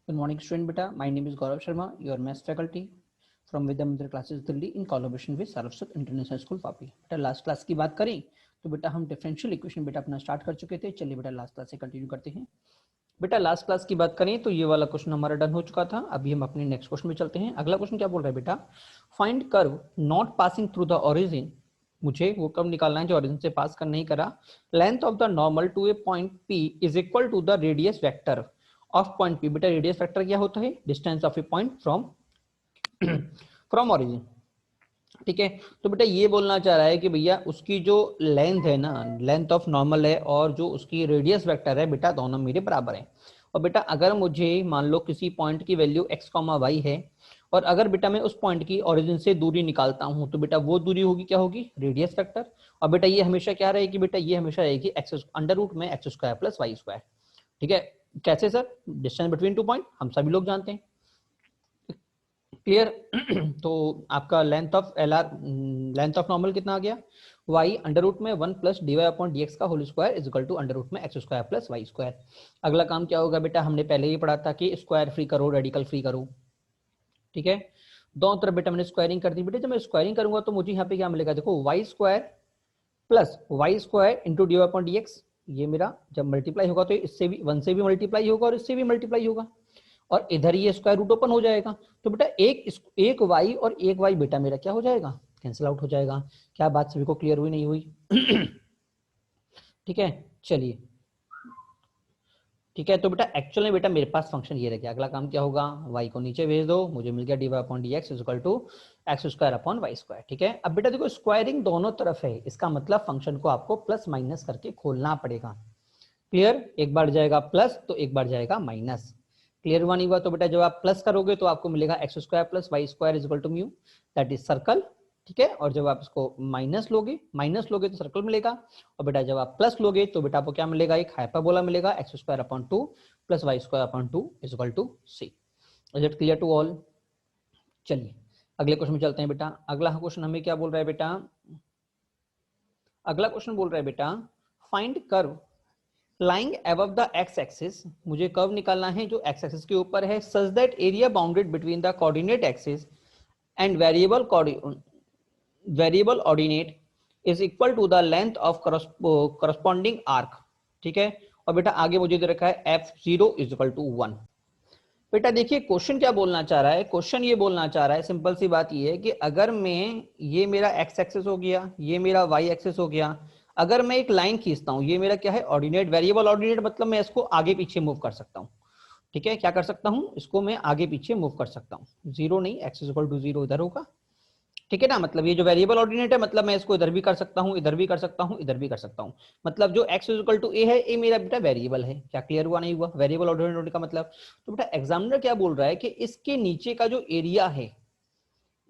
Good morning, student beta. My name is Gaurav Sharma, your maths faculty from Vidya Mandir classes Delhi in collaboration with Saraswat International School Vapi. बेटा last class की बात करें तो बेटा हम differential equation बेटा अपना start कर चुके थे। चलिए बेटा लास्ट क्लास से कंटिन्यू करते हैं। बेटा लास्ट क्लास की बात करें तो ये वाला क्वेश्चन हमारा डन हो चुका था। अभी हम अपने नेक्स्ट क्वेश्चन में चलते हैं। अगला क्वेश्चन क्या बोल रहा है बेटा, find curve not passing through the origin. मुझे वो कर्व निकालना है जो ओरिजिन से पास कर नहीं करा। Length of the normal to a point P is equal to the radius vector of point P। बेटा रेडियस वेक्टर क्या होता है? Distance of a point from origin. ठीक है, तो बेटा ये बोलना चाह रहा है कि भैया उसकी जो लेंथ है ना, लेंथ ऑफ नॉर्मल है, और जो उसकी रेडियस वेक्टर है बेटा दोनों मेरे बराबर हैं। और बेटा अगर मुझे मान लो किसी पॉइंट की वैल्यू x, y है, और अगर बेटा मैं उस पॉइंट की ओरिजिन से दूरी निकालता हूं तो बेटा वो दूरी होगी क्या होगी? Radius vector. और बेटा ये हमेशा क्या रहेगी? बेटा ये हमेशा रहेगी x अंडर रूट में x square plus y square. ठीक है, कैसे sir? Distance between two point हम सभी लोग जानते हैं। क्लियर? तो आपका लेंथ ऑफ नॉर्मल कितना आ गया? y अंडर रूट में 1 प्लस dy अपॉन dx का whole square is equal to under root में x square plus y square. अगला काम क्या होगा बेटा? हमने पहले ही पढ़ा था कि स्क्वायर फ्री करो, रेडिकल फ्री करो। ठीक है, दोनों तरफ बेटा मैंने स्क्वायरिंग कर दी। बेटा जब मैं स्क्वायरिंग करूंगा तो मुझे यहाँ पे क्या मिलेगा? देखो y square plus y square into dy upon dx, ये मेरा जब मल्टीप्लाई होगा तो इससे भी 1 से भी मल्टीप्लाई होगा और इससे भी मल्टीप्लाई होगा, और इधर ये स्क्वायर रूट ओपन हो जाएगा। तो बेटा एक y और एक y बेटा मेरा क्या हो जाएगा? कैंसिल आउट हो जाएगा। क्या बात सभी को क्लियर हुई नहीं हुई? ठीक है, चलिए ठीक है। तो बेटा एक्चुअल में बेटा मेरे पास फंक्शन ये रह गया। अगला काम क्या होगा? y को नीचे भेज दो, मुझे मिल गया dy upon dx is equal to x square upon y square. ठीक है, अब बेटा देखो स्क्वायरिंग दोनों तरफ है, इसका मतलब फंक्शन को आपको प्लस माइनस करके खोलना पड़ेगा। क्लियर? एक बार जाएगा प्लस तो एक बार जाएगा माइनस। क्लियर हुआ नहीं हुआ? तो बेटा जब आप प्लस करोगे तो आपको मिलेगा x square plus y square is equal to mu, that is circle. ठीक है, और जब आप इसको माइनस लोगे तो सर्कल मिलेगा, और बेटा जब आप प्लस लोगे तो बेटा आपको क्या मिलेगा? एक हाइपरबोला मिलेगा, x square upon 2 plus y square upon 2 is equal to C. Is it clear to all? चलिए अगले क्वेश्चन में चलते हैं बेटा। अगला क्वेश्चन हमें क्या बोल रहा है बेटा? अगला क्वेश्चन बोल रहा है बेटा, find curve lying above the x axis. मुझे कर्व निकालना है जो एक्स एक्सिस के ऊपर है, such that area bounded between the coordinate axis and variable ordinate is equal to the length of corresponding arc. ठीक है, और बेटा आगे मुझे दे रखा है f0 इज इक्वल टू 1। बेटा देखिए क्वेश्चन क्या बोलना चाह रहा है? क्वेश्चन ये बोलना चाह रहा है, सिंपल सी बात ये है कि अगर मैं, ये मेरा एक्स एक्सिस हो गया, ये मेरा वाई एक्सिस हो गया, अगर मैं एक लाइन खींचता हूं, ये मेरा क्या है? ऑर्डिनेट। वेरिएबल ऑर्डिनेट मतलब मैं इसको आगे पीछे मूव कर सकता हूं। ठीक है, क्या कर सकता हूं? इसको मैं आगे पीछे मूव कर सकता हूं। जीरो नहीं, एक्स इक्वल टू 0 इधर होगा। ठीक है ना, मतलब ये जो वेरिएबल ऑर्डिनेट है, मतलब मैं इसको इधर भी कर सकता हूं, इधर भी कर सकता हूं, इधर भी कर सकता हूं। मतलब जो x इक्वल टू a है, ए मेरा बेटा वेरिएबल है। क्या क्लियर हुआ नहीं हुआ? वेरिएबल ऑर्डिनेट का मतलब, तो बेटा एग्जामिनर क्या बोल रहा है कि इसके नीचे का जो एरिया है,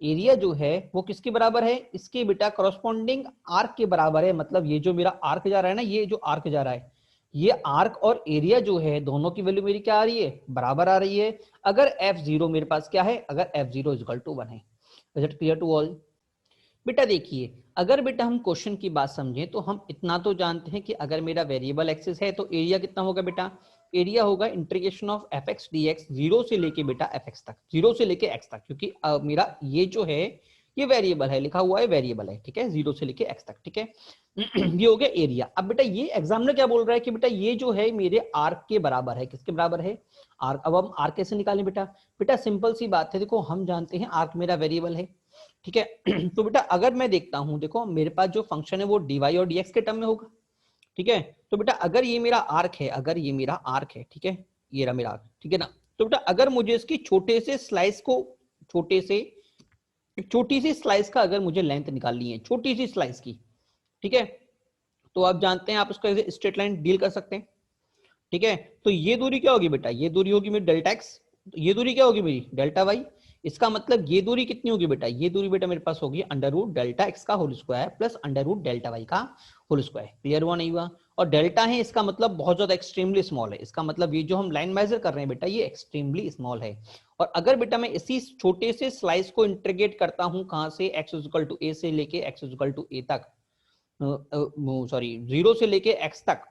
एरिया जो है वो किसके बराबर है? इसके बेटा करस्पॉन्डिंग आर्क के बराबर है। मतलब ये जो मेरा आर्क जा रहा है ना, ये जो आर्क जा रहा है, ये आर्क और एरिया जो है दोनों की वैल्यू मेरी क्या आ रही है? बराबर आ रही है। अगर f0 मेरे पास क्या है? अगर f0 इक्वल टू 1 है। Is it clear to all? बेटा देखिए, अगर बेटा हम क्वेश्चन की बात समझें तो हम इतना तो जानते हैं कि अगर मेरा वेरिएबल एक्सिस है तो एरिया कितना होगा बेटा? एरिया होगा integration of F x d x, zero से लेके बेटा एफ एक्स तक, जीरो से लेके एक्स तक, क्योंकि मेरा ये जो है ये वेरिएबल है, लिखा हुआ है वेरिएबल है। ठीक है, जीरो से लेके एक्स तक। ठीक है, ये हो गया एरिया। अब बेटा ये एग्जामिनर क्या बोल रहा है कि बेटा ये जो है मेरे आर्क के बराबर है। किसके बराबर है? आर्क। अब हम आर्क कैसे निकालें बेटा? बेटा सिंपल सी बात है, देखो हम जानते हैं आर्क मेरा वेरिएबल है। ठीक है, तो बेटा अगर मैं देखता हूं, देखो मेरे पास जो फंक्शन है वो dy और dx के टर्म में होगा। ठीक है, तो बेटा अगर ये मेरा आर्क है, अगर ये मेरा आर्क है, ठीक है, ये रहा मेरा आर्क, ठीक है ना, तो बेटा अगर मुझे इसकी छोटे से स्लाइस को, छोटी सी स्लाइस का अगर मुझे लेंथ निकालनी है, छोटी सी स्लाइस की, ठीक है, तो आप जानते हैं आप उसको स्ट्रेट लाइन डील कर सकते हैं। ठीक है, तो ये दूरी क्या होगी बेटा? ये दूरी होगी मेरी डेल्टा एक्स, ये दूरी क्या होगी मेरी? Delta y. इसका मतलब ये दूरी कितनी होगी बेटा? ये दूरी बेटा मेरे पास होगी अंडर रूट डेल्टा एक्स का whole square plus under root delta y का होल स्क्वायर। क्लियर हुआ नहीं हुआ? और डेल्टा है, इसका मतलब बहुत ज्यादा एक्सट्रीमली स्मॉल है। इसका मतलब ये जो हम लाइन मेजर कर रहे हैं बेटा, ये एक्सट्रीमली स्मॉल है। और अगर बेटा मैं इसी छोटे से स्लाइस को इंटीग्रेट करता हूं, कहां से? एक्स इक्वल टू ए से लेके एक्स इक्वल टू ए तक, सॉरी जीरो से लेके एक्स तक,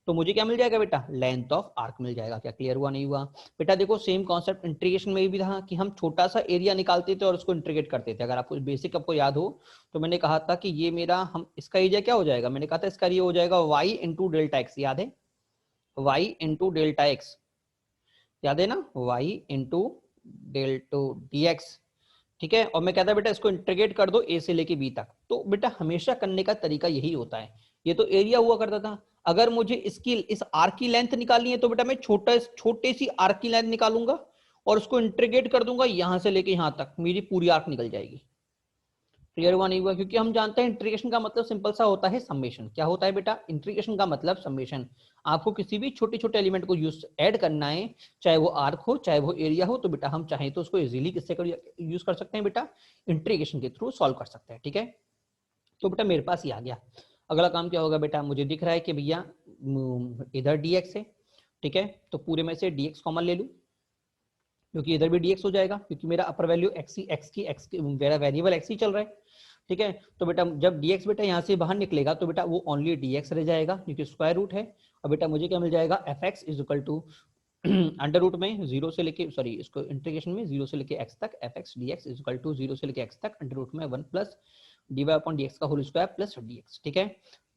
तो मुझे क्या मिल जाएगा बेटा, लेंथ ऑफ आर्क मिल जाएगा। क्या क्लियर हुआ नहीं हुआ बेटा? देखो सेम कॉन्सेप्ट इंटीग्रेशन में भी था कि हम छोटा सा एरिया निकालते थे और उसको इंटीग्रेट करते थे। अगर आपको बेसिक आपको याद हो तो मैंने कहा था कि ये मेरा, हम इसका एरिया क्या हो जाएगा, मैंने कहा था इसका एरिया हो जाएगा y इंटू डेल्टा एक्स, याद है, y इंटू डेल्टा एक्स, याद है ना, y इंटू डेल्टा dx, ठीक है। और मैं कहता बेटा इसको इंटीग्रेट कर दो a से लेके b तक। तो बेटा हमेशा करने का तरीका यही होता है। ये तो एरिया हुआ करता था, अगर मुझे इसकी इस आर्क की लेंथ निकालनी है तो बेटा मैं छोटे सी आर्क की लेंथ निकालूंगा और उसको इंटीग्रेट कर दूंगा, यहां से लेके यहां तक मेरी पूरी आर्क निकल जाएगी। क्लियर हुआ नहीं हुआ? क्योंकि हम जानते हैं इंटीग्रेशन का मतलब सिंपल सा होता है समेशन। क्या होता है बेटा, इंटीग्रेशन का मतलब समेशन। आपको किसी भी छोटे छोटे एलिमेंट को यूज ऐड करना है, चाहे वो आर्क हो चाहे वो एरिया हो, तो बेटा हम चाहें तो उसको इजीली किससे यूज कर सकते हैं बेटा, इंटीग्रेशन के थ्रू सॉल्व कर सकते हैं। ठीक है, तो बेटा मेरे पास ये आ गया। अगला काम क्या होगा बेटा, मुझे दिख रहा है कि भैया इधर dx है, ठीक है, तो पूरे में से dx कॉमन ले लूं, क्योंकि इधर भी dx हो जाएगा, क्योंकि मेरा अपर वैल्यू x की मेरा वेरिएबल x ही चल रहा है। ठीक है, तो बेटा जब dx बेटा यहाँ से बाहर निकलेगा तो बेटा वो ओनली dx रह जाएगा, क्योंकि स्क्वायर रूट है। और बेटा मुझे क्या मिल जाएगा, fx is equal to under root में जीरो से लेके, सॉरी इसको इंटीग्रेशन में जीरो से लेके x तक, fx dx is equal to zero से लेके x तक अंडर रूट में 1 प्लस dy अपॉन dx का होल स्क्वायर प्लस dx। ठीक है,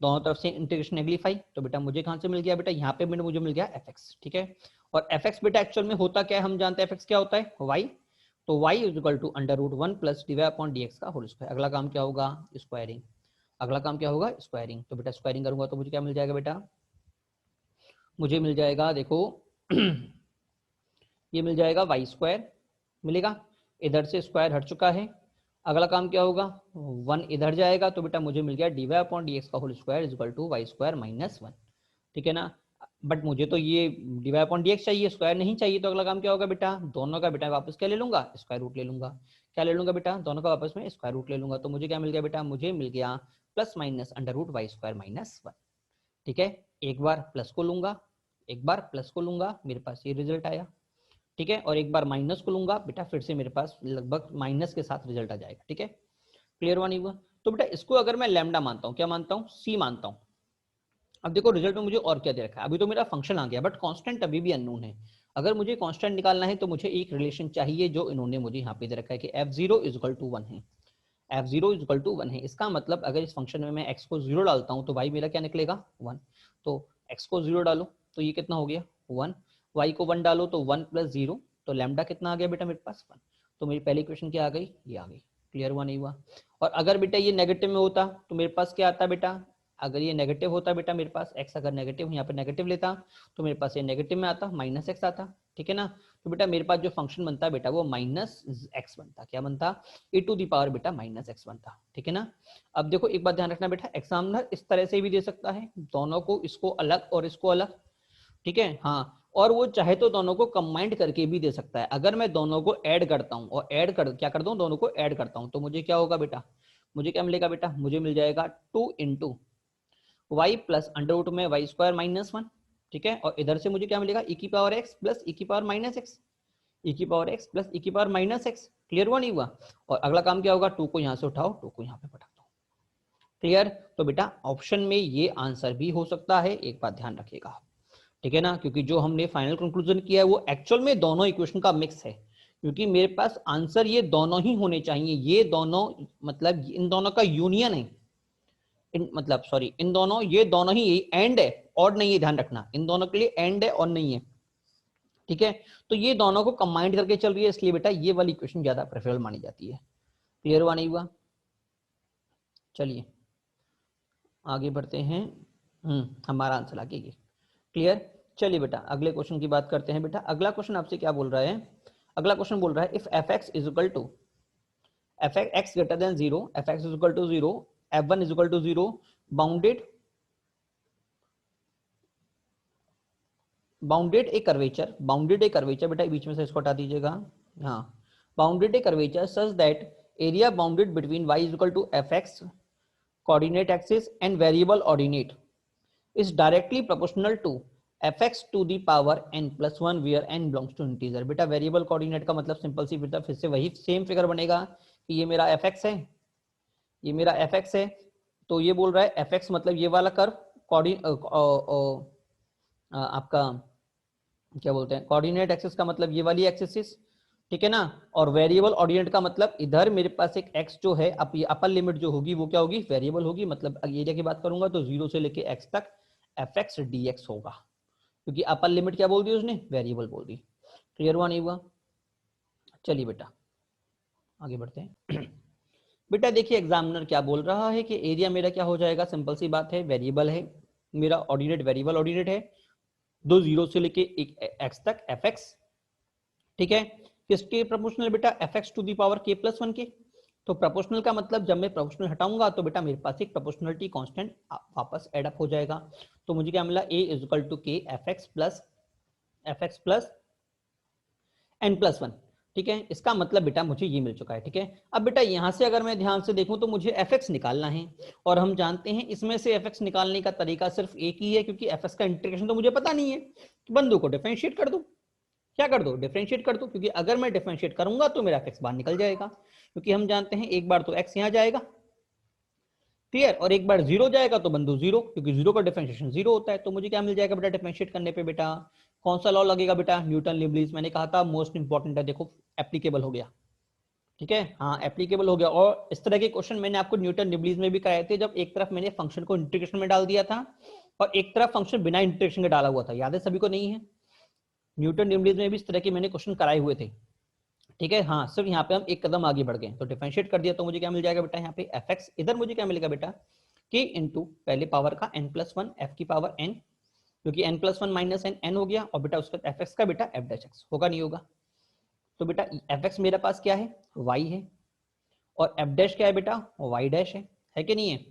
दोनों तरफ से इंटीग्रेशन एग्लीफाई, तो बेटा मुझे कहां से मिल गया बेटा, यहाँ पे मुझे मिल गया fx। ठीक है, और fx बेटा एक्चुअल में होता क्या है, हम जानते हैं fx क्या होता है, y, तो y is equal to under root 1 plus dy upon dx का होल स्क्वायर। अगला काम क्या होगा, स्क्वायरिंग। अगला काम क्या होगा, स्क्वायरिंग। तो बेटा स्क्वायरिंग करूंगा तो मुझे क्या मिल जाएगा बेटा, मुझे मिल जाएगा, देखो ये मिल जाएगा वाई स्क्वायर मिलेगा, इधर से स्क्वायर हट चुका है। अगला काम क्या होगा, 1 इधर जाएगा, तो बेटा मुझे मिल गया dy अपॉन dx का whole square is equal to y square minus 1। ठीक है ना, बट मुझे तो ये dy अपॉन dx चाहिए, स्क्वायर नहीं चाहिए। तो अगला काम क्या होगा बेटा, दोनों का बेटा वापस क्या ले लूंगा, स्क्वायर रूट ले लूंगा। क्या ले लूंगा बेटा, दोनों का वापस में स्क्वायर रूट ले लूंगा। तो मुझे क्या मिल गया बेटा, मुझे मिल गया plus minus under root y square minus 1। ठीक है, एक बार प्लस को लूंगा, एक बार प्लस को लूंगा, मेरे पास ये रिजल्ट आया। ठीक है, और एक बार माइनस को लूंगा बेटा, फिर से मेरे पास लगभग माइनस के साथ रिजल्ट आ जाएगा। ठीक है, क्लियर हुआ नहीं हुआ? तो बेटा इसको अगर मैं लैम्डा मानता हूं, क्या मानता हूं, सी मानता हूं। अब देखो रिजल्ट में मुझे और क्या दे रखा है, अभी तो मेरा फंक्शन आ गया, बट कांस्टेंट अभी भी अननोन है। अगर मुझे कांस्टेंट निकालना है तो मुझे एक रिलेशन चाहिए, जो इन्होंने मुझे यहाँ पे दे रखा है कि f0 इज इक्वल टू 1 है। f0 इज इक्वल टू 1 है, इसका मतलब अगर इस फंक्शन में मैं x को 0 डालता हूँ तो भाई मेरा क्या निकलेगा, 1। तो x को 0 डालो तो ये कितना हो गया, 1। y को 1 डालो तो 1 प्लस 0, तो लैम्डा कितना आ गया बेटा मेरे पास, 1। तो मेरी पहली इक्वेशन क्या आ गई, ये आ गई। क्लियर हुआ नहीं हुआ? और अगर बेटा ये नेगेटिव में होता तो मेरे पास क्या आता बेटा, अगर ये नेगेटिव होता बेटा मेरे पास x अगर नेगेटिव यहाँ पे नेगेटिव लेता तो मेरे पास ये नेगेटिव में आता, माइनस x आता। ठीक है ना, तो बेटा मेरे पास जो फंक्शन बनता है बेटा वो माइनस x बनता, क्या बनता, e टू दी पावर बेटा माइनस x बनता। ठीक है ना, अब देखो एक बात ध्यान रखना बेटा, एग्जामिनर इस तरह से भी दे सकता है, दोनों को, इसको अलग और इसको अलग। ठीक है, हाँ, और वो चाहे तो दोनों को कंबाइंड करके भी दे सकता है। अगर मैं दोनों को ऐड करता हूँ और ऐड कर क्या करता हूँ, दोनों को ऐड करता हूँ, तो मुझे क्या होगा बेटा, मुझे क्या मिलेगा बेटा, मुझे मिल जाएगा 2 into y plus under root में वाई स्क्वायर माइनस 1। ठीक है, और इधर से मुझे क्या मिलेगा, e की पावर x प्लस e की पावर माइनस x, e की पावर x प्लस e की पावर माइनस x। क्लियर हुआ नहीं हुआ? और अगला काम क्या होगा, 2 को यहाँ से उठाओ, 2 को यहाँ पे पटा दो। क्लियर? तो बेटा ऑप्शन में ये आंसर भी हो सकता है, एक बात ध्यान रखिएगा। ठीक है ना, क्योंकि जो हमने फाइनल कंक्लूजन किया है वो एक्चुअल में दोनों इक्वेशन का मिक्स है, क्योंकि मेरे पास आंसर ये दोनों ही होने चाहिए। ये दोनों मतलब इन दोनों का यूनियन है, मतलब सॉरी, इन दोनों, ये दोनों ही एंड है और नहीं है, ध्यान रखना, इन दोनों के लिए एंड है और नहीं है। ठीक है, तो ये दोनों को कंबाइंड करके चल रही है, इसलिए बेटा ये वाली इक्वेशन ज्यादा प्रेफरेबल मानी जाती है। क्लियर हुआ नहीं हुआ? चलिए आगे बढ़ते हैं। हमारा आंसर आगे ये क्लियर। चलिए बेटा अगले क्वेश्चन की बात करते हैं। बेटा अगला क्वेश्चन आपसे क्या बोल रहा है, अगला क्वेश्चन बोल रहा है if f x is equal to f x greater than 0, f x is equal to 0, f1 is equal to 0, bounded a curvature, bounded a curvature, बेटा बीच में से इसको हटा दीजिएगा। हाँ, bounded a curvature such that area bounded between y is equal to f x coordinate axis and variable ordinate is directly proportional to fx to the power n plus 1 where n belongs to integer। बेटा variable coordinate का मतलब simple सी बेटा फिर से वही same figure बनेगा कि ये मेरा fx है, ये मेरा fx है, तो ये बोल रहा है fx मतलब ये वाला कर्व आपका क्या बोलते हैं, कोऑर्डिनेट एक्सिस का मतलब ये वाली एक्सिस, ठीक है ना, और वेरिएबल ऑर्डिनेट का मतलब इधर मेरे पास एक x जो है, अब ये अपर लिमिट जो होगी वो क्या होगी, वेरिएबल होगी, मतलब एरिया की बात करूंगा तो 0 से लेके x तक fx dx होगा, क्योंकि अपर लिमिट क्या बोल दी उसने, वेरिएबल बोल दी। क्लियर हुआ नहीं हुआ? चलिए बेटा आगे बढ़ते हैं। बेटा देखिए एग्जामिनर क्या बोल रहा है कि एरिया मेरा क्या हो जाएगा, सिंपल सी बात है, वेरिएबल है मेरा, ऑर्डिनेट वेरिएबल ऑर्डिनेट है, दो 0 से लेके एक x तक fx, ठीक है, किसके प्रोपोर्शनल बेटा, fx to the power k plus 1 के। तो प्रोपोर्शनल का मतलब जब मैं प्रोपोर्शनल हटाऊंगा तो बेटा मेरे पास एक प्रोपोर्शनलिटी कांस्टेंट वापस ऐड अप हो जाएगा। तो मुझे क्या मिला, a is equal to k fx plus n plus 1, ठीक है, इसका मतलब बेटा मुझे ये मिल चुका है, ठीक है। अब बेटा यहां से अगर मैं ध्यान से देखूं तो मुझे fx निकालना है, और हम जानते हैं इसमें से fx निकालने का तरीका सिर्फ एक ही है, क्योंकि fx का इंटीग्रेशन तो मुझे पता नहीं है, तो बंदों को डिफरेंशिएट कर दो, क्या कर दो, डिफरेंशिएट कर दो, क्योंकि अगर मैं डिफरेंशिएट करूंगा तो मेरा x बाहर निकल जाएगा, क्योंकि हम जानते हैं एक बार तो x यहां जाएगा, क्लियर, और एक बार 0 जाएगा तो बंधु 0, क्योंकि 0 का डिफरेंशिएशन 0 होता है। तो मुझे क्या मिल जाएगा बेटा डिफरेंशिएट करने पे, बेटा कौन सा लॉ लगेगा बेटा, न्यूटन लिबलिज, मैंने कहा था मोस्ट इंपॉर्टेंट है, देखो एप्लीकेबल हो गया, ठीक है, हाँ एप्लीकेबल हो गया। और इस तरह के क्वेश्चन मैंने आपको न्यूटन लिबलिज में भी कराए थे, जब एक तरफ मैंने फंक्शन को इंटीग्रेशन में डाल दिया था और एक तरफ फंक्शन बिना इंटीग्रेशन के डाला हुआ था, याद है सभी को? नहीं है, न्यूटन लिबलिज में भी इस तरह के मैंने क्वेश्चन कराए हुए थे, ठीक है। हाँ सिर्फ यहाँ पे हम एक कदम आगे बढ़ गए, तो डिफरेंशिएट कर दिया तो मुझे क्या मिल जाएगा बेटा, यहाँ पे fx, इधर मुझे क्या मिलेगा बेटा, k इंटू पहले पावर का n प्लस 1 f की पावर n, क्योंकि n plus 1 minus n n हो गया, और बेटा उसका fx का बेटा f डैश x होगा, नहीं होगा? तो बेटा fx मेरे पास क्या है, y है, और f डैश क्या है बेटा, y डैश है कि नहीं है,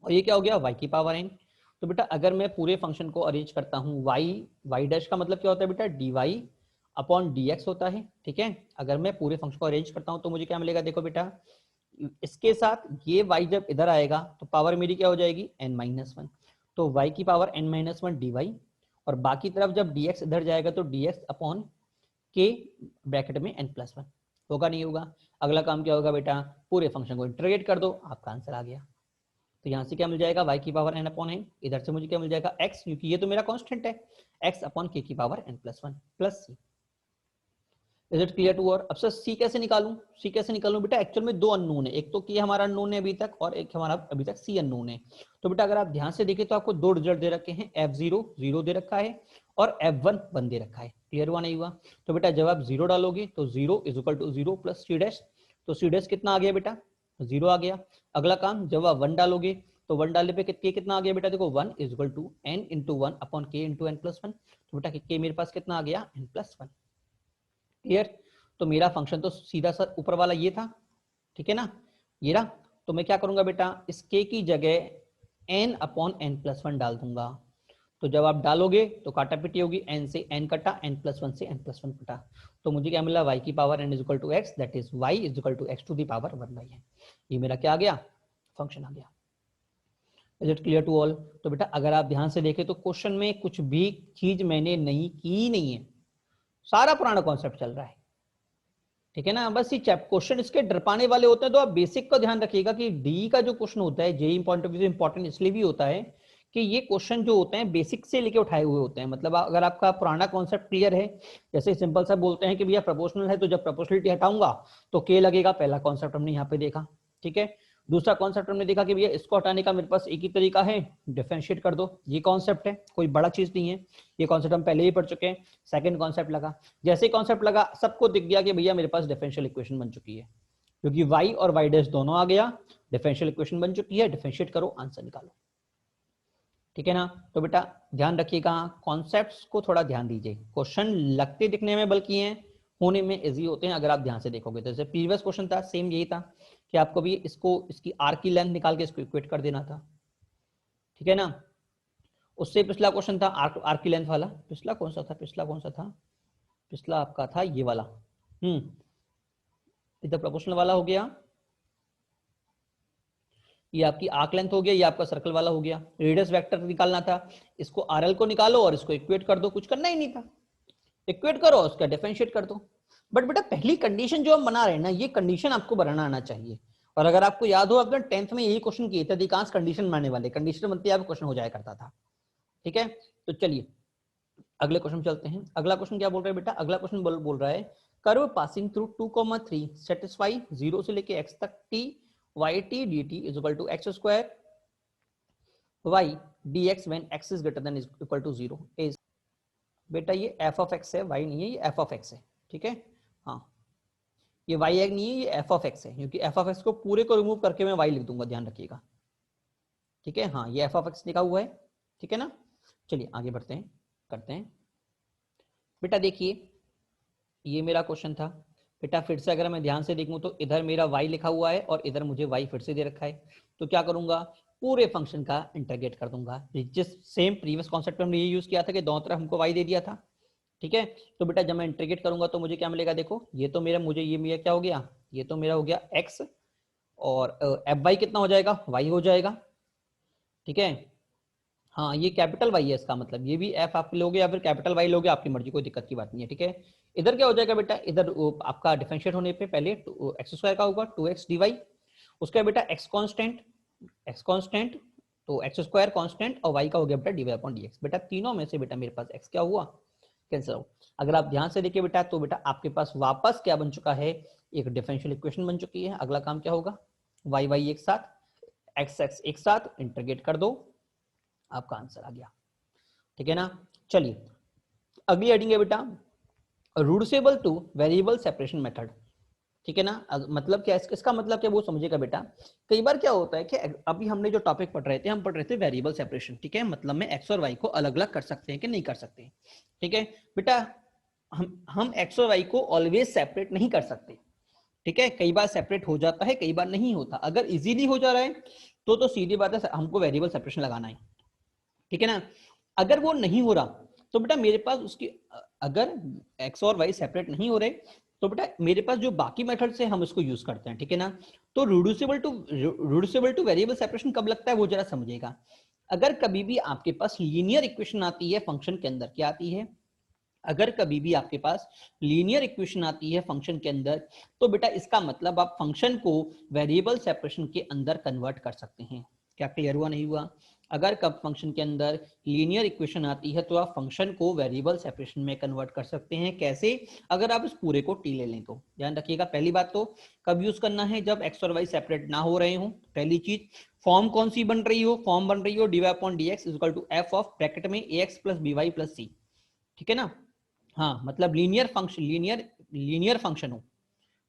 और ये क्या हो गया, y की पावर n। तो बेटा अगर मैं पूरे फंक्शन को अरेंज करता हूँ, y डैश का मतलब क्या होता है बेटा, dy अपॉन dx होता है, ठीक है। अगर मैं पूरे फंक्शन को अरेंज करता हूँ तो मुझे क्या मिलेगा, देखो बेटा इसके साथ ये y जब इधर आएगा तो पावर मेरी क्या हो जाएगी, n माइनस 1, तो y की पावर n माइनस 1 dy, और बाकी तरफ जब dx इधर जाएगा तो dx अपॉन k ब्रैकेट में n प्लस 1, होगा नहीं होगा? अगला काम क्या होगा बेटा, पूरे फंक्शन को इंटीग्रेट कर दो, आपका आंसर आ गया। तो यहाँ से क्या मिल जाएगा, y की पावर n अपॉन n, इधर से मुझे क्या मिल जाएगा x, क्योंकि ये तो मेरा कांस्टेंट है, x अपॉन k की power n plus 1 plus c। Is it clear to? और अब सर सी कैसे निकालूं, सी कैसे निकालूं बेटा, एक्चुअल में दो अननोन है, एक तो के हमारा अननोन है अभी तक, और एक हमारा अभी तक सी अननोन है। तो बेटा अगर आप ध्यान से देखें तो आपको दो रिजल्ट दे रखे हैं, f0 0 दे रखा है और f1 1 दे रखा है। क्लियर हुआ नहीं हुआ? तो बेटा जब आप 0 डालोगे तो 0 is equal to 0 plus c dash, तो सी डैश कितना आ गया बेटा, 0 आ गया। अगला काम जब आप 1 डालोगे तो 1 डालने पे कितना आ गया बेटा, देखो 1 is equal to n into 1 upon k into n plus 1, तो बेटा k मेरे पास कितना आ गया, n प्लस 1। क्लियर? तो मेरा फंक्शन तो सीधा सा ऊपर वाला ये था, ठीक है ना, ये रहा। तो मैं क्या करूंगा बेटा, इस k की जगह n अपॉन n प्लस 1 डाल दूंगा। तो जब आप डालोगे तो काटा पिटी होगी, n से n कटा, n प्लस 1 से n प्लस 1 कटा, तो मुझे क्या मिला, y की power n is equal to x, that is y is equal to x to the power 1/n। ये मेरा क्या आ गया, फंक्शन आ गया। Is it clear to all? तो बेटा अगर आप ध्यान से देखें तो क्वेश्चन में कुछ भी चीज मैंने नहीं की नहीं है, सारा पुराना कॉन्सेप्ट चल रहा है, ठीक है ना। बस ये क्वेश्चन इसके डरपाने वाले होते हैं, तो आप बेसिक का ध्यान रखिएगा कि डी का जो क्वेश्चन होता है जेईई पॉइंट ऑफ व्यू से इंपॉर्टेंट इसलिए भी होता है कि ये क्वेश्चन जो होते हैं बेसिक से लेके उठाए हुए होते हैं। मतलब अगर आपका पुराना कॉन्सेप्ट क्लियर है, जैसे सिंपल सा बोलते हैं कि भैया प्रोपोर्शनल है तो जब प्रोपोर्शनलिटी हटाऊंगा तो के लगेगा, पहला कॉन्सेप्ट हमने यहाँ पे देखा, ठीक है। दूसरा कॉन्सेप्ट हमने देखा कि भैया इसको हटाने का मेरे पास एक ही तरीका है, डिफरेंशिएट कर दो, ये कॉन्सेप्ट है, कोई बड़ा चीज नहीं है, ये कॉन्सेप्ट हम पहले ही पढ़ चुके हैं। सेकंड कॉन्सेप्ट लगा, जैसे ही कॉन्सेप्ट लगा सबको दिख गया कि भैया मेरे पास डिफरेंशियल इक्वेशन बन चुकी है, क्योंकि y और y डैश दोनों आ गया, डिफरेंशियल इक्वेशन बन चुकी है, डिफरेंशिएट करो आंसर निकालो, ठीक है ना। तो बेटा ध्यान रखिएगा, कॉन्सेप्ट्स को थोड़ा ध्यान दीजिए, क्वेश्चन लगते दिखने में बल्कि हैं, होने में इजी होते हैं अगर आप ध्यान से देखोगे। तो जैसे प्रीवियस क्वेश्चन था सेम यही था कि आपको भी इसको इसकी आर की लेंथ निकाल के इसको इक्वेट कर देना था, ठीक है ना। उससे पिछला क्वेश्चन था आर की लेंथ वाला, पिछला कौन सा था, पिछला आपका था ये वाला, इधर प्रोपोर्शनल वाला हो गया, ये आपकी आर्क लेंथ हो गया, ये आपका सर्कल वाला हो गया। रेडियस वेक्टर निकालना था, इसको आरएल को निकालो और इसको इक्वेट कर दो, कुछ करना ही नहीं था, इक्वेट करो उसका डिफरेंशिएट कर दो। बट बेटा पहली कंडीशन जो हम बना रहे हैं ना, ये कंडीशन आपको बनाना आना चाहिए। और अगर आपको याद हो अपने 10th में यही क्वेश्चन किए थे, अधिकांश कंडीशन बनाने वाले, कंडीशन बनते आप क्वेश्चन हो जाया करता था, ठीक है। तो चलिए अगले क्वेश्चन चलते हैं। अगला क्वेश्चन क्या बोल रहा है बेटा? अगला क्वेश्चन बोल रहा है कर्व पासिंग थ्रू 2,3 सेटिस्फाई 0 से लेके x तक t y t dt is equal to x square y dx when x is greater than equal to 0 is. बेटा ये f ऑफ x है, y नहीं है, ये f ऑफ x है, ठीक है। हाँ, ये y एक नहीं है, ये f ऑफ x है, क्योंकि f ऑफ x को पूरे को रिमूव करके मैं y लिख दूंगा, ध्यान रखिएगा, ठीक है। हाँ, ये f ऑफ x लिखा हुआ है, ठीक है ना। चलिए आगे बढ़ते हैं, करते हैं। बेटा देखिए, ये मेरा क्वेश्चन था बेटा। फिर से अगर मैं ध्यान से देखूं तो इधर मेरा y लिखा हुआ है और इधर मुझे y फिर से दे रखा है। तो क्या करूंगा, पूरे फंक्शन का इंटीग्रेट कर दूंगा। जिस सेम प्रीवियस कॉन्सेप्ट में हमने ये यूज किया था कि दोनों तरफ हमको y दे दिया था, ठीक है। तो बेटा जब मैं इंटीग्रेट करूंगा तो मुझे क्या मिलेगा, देखो ये तो मेरा, मुझे ये मेरा क्या हो गया, ये तो मेरा हो गया x और एफ वाई कितना हो जाएगा, y हो जाएगा, ठीक है। हाँ, ये कैपिटल वाई है, इसका मतलब ये भी एफ आप लोगे या फिर कैपिटल वाई लोगे, आपकी मर्जी, कोई दिक्कत की बात नहीं है, ठीक है। इधर क्या हो जाएगा बेटा, इधर आपका डिफरेंशिएट होने पे पहले एक्स स्क्वायर का होगा 2x dy, उसका बेटा x कांस्टेंट, तो एक्स स्क्वायर कांस्टेंट और y का हो गया बेटा dy अपॉन dx। बेटा तीनों में से बेटा मेरे पास x क्या हुआ, कैंसिल आउट। अगर आप ध्यान से देखिए बेटा, तो बेटा आपके पास वापस क्या बन चुका है, एक डिफरेंशियल इक्वेशन बन चुकी है। अगला काम क्या होगा, y y एक साथ, x x एक साथ इंटीग्रेट कर दो, आपका आंसर आ गया, ठीक है ना। चलिए अगली हेडिंग है बेटा, reducible two variable separation method, ठीक है ना। मतलब क्या, इसका मतलब क्या वो समझेगा बेटा। कई बार क्या होता है कि अभी हमने जो टॉपिक पढ़ रहे थे, हम पढ़ रहे थे वेरिएबल सेपरेशन, ठीक है। मतलब में एक्स और वाई को अलग अलग कर सकते हैं कि नहीं कर सकते, ठीक है बेटा। हम एक्स और वाई को ऑलवेज सेपरेट नहीं कर सकते, ठीक है। कई बार सेपरेट हो जाता है, कई बार नहीं होता। अगर इजीली हो जा रहा है तो सीधी बात है, हमको वेरिएबल सेपरेशन लगाना है, ठीक है ना। अगर वो नहीं हो रहा तो बेटा मेरे पास उसकी, अगर एक्स और वाई सेपरेट नहीं हो रहे तो बेटा मेरे पास जो बाकी मेथड से हम इसको यूज करते हैं, ठीक है ना। तो रिड्यूसिबल टू वेरिएबल सेपरेशन कब लगता है वो जरा समझिएगा। अगर कभी भी आपके पास लीनियर इक्वेशन आती है फंक्शन के अंदर, क्या आती है, अगर कभी भी आपके पास लीनियर इक्वेशन आती है फंक्शन के अंदर, तो बेटा इसका मतलब आप फंक्शन को वेरिएबल सेपरेशन के अंदर कन्वर्ट कर सकते हैं। क्या क्लियर हुआ, नहीं हुआ? अगर कब फंक्शन के अंदर लीनियर इक्वेशन आती है तो आप फंक्शन को वेरिएबल सेपरेशन में कन्वर्ट कर सकते हैं। कैसे? अगर आप इस पूरे को टी ले लें तो। ध्यान रखिएगा, पहली बात तो कब यूज करना है, जब एक्स और वाई सेपरेट ना हो रहे हो। पहली चीज, फॉर्म कौन सी बन रही हो, फॉर्म बन रही हो dy upon dx is equal to f of bracket में ax plus by plus c, ठीक है ना। हाँ, मतलब लीनियर फंक्शन, लीनियर फंक्शन हो।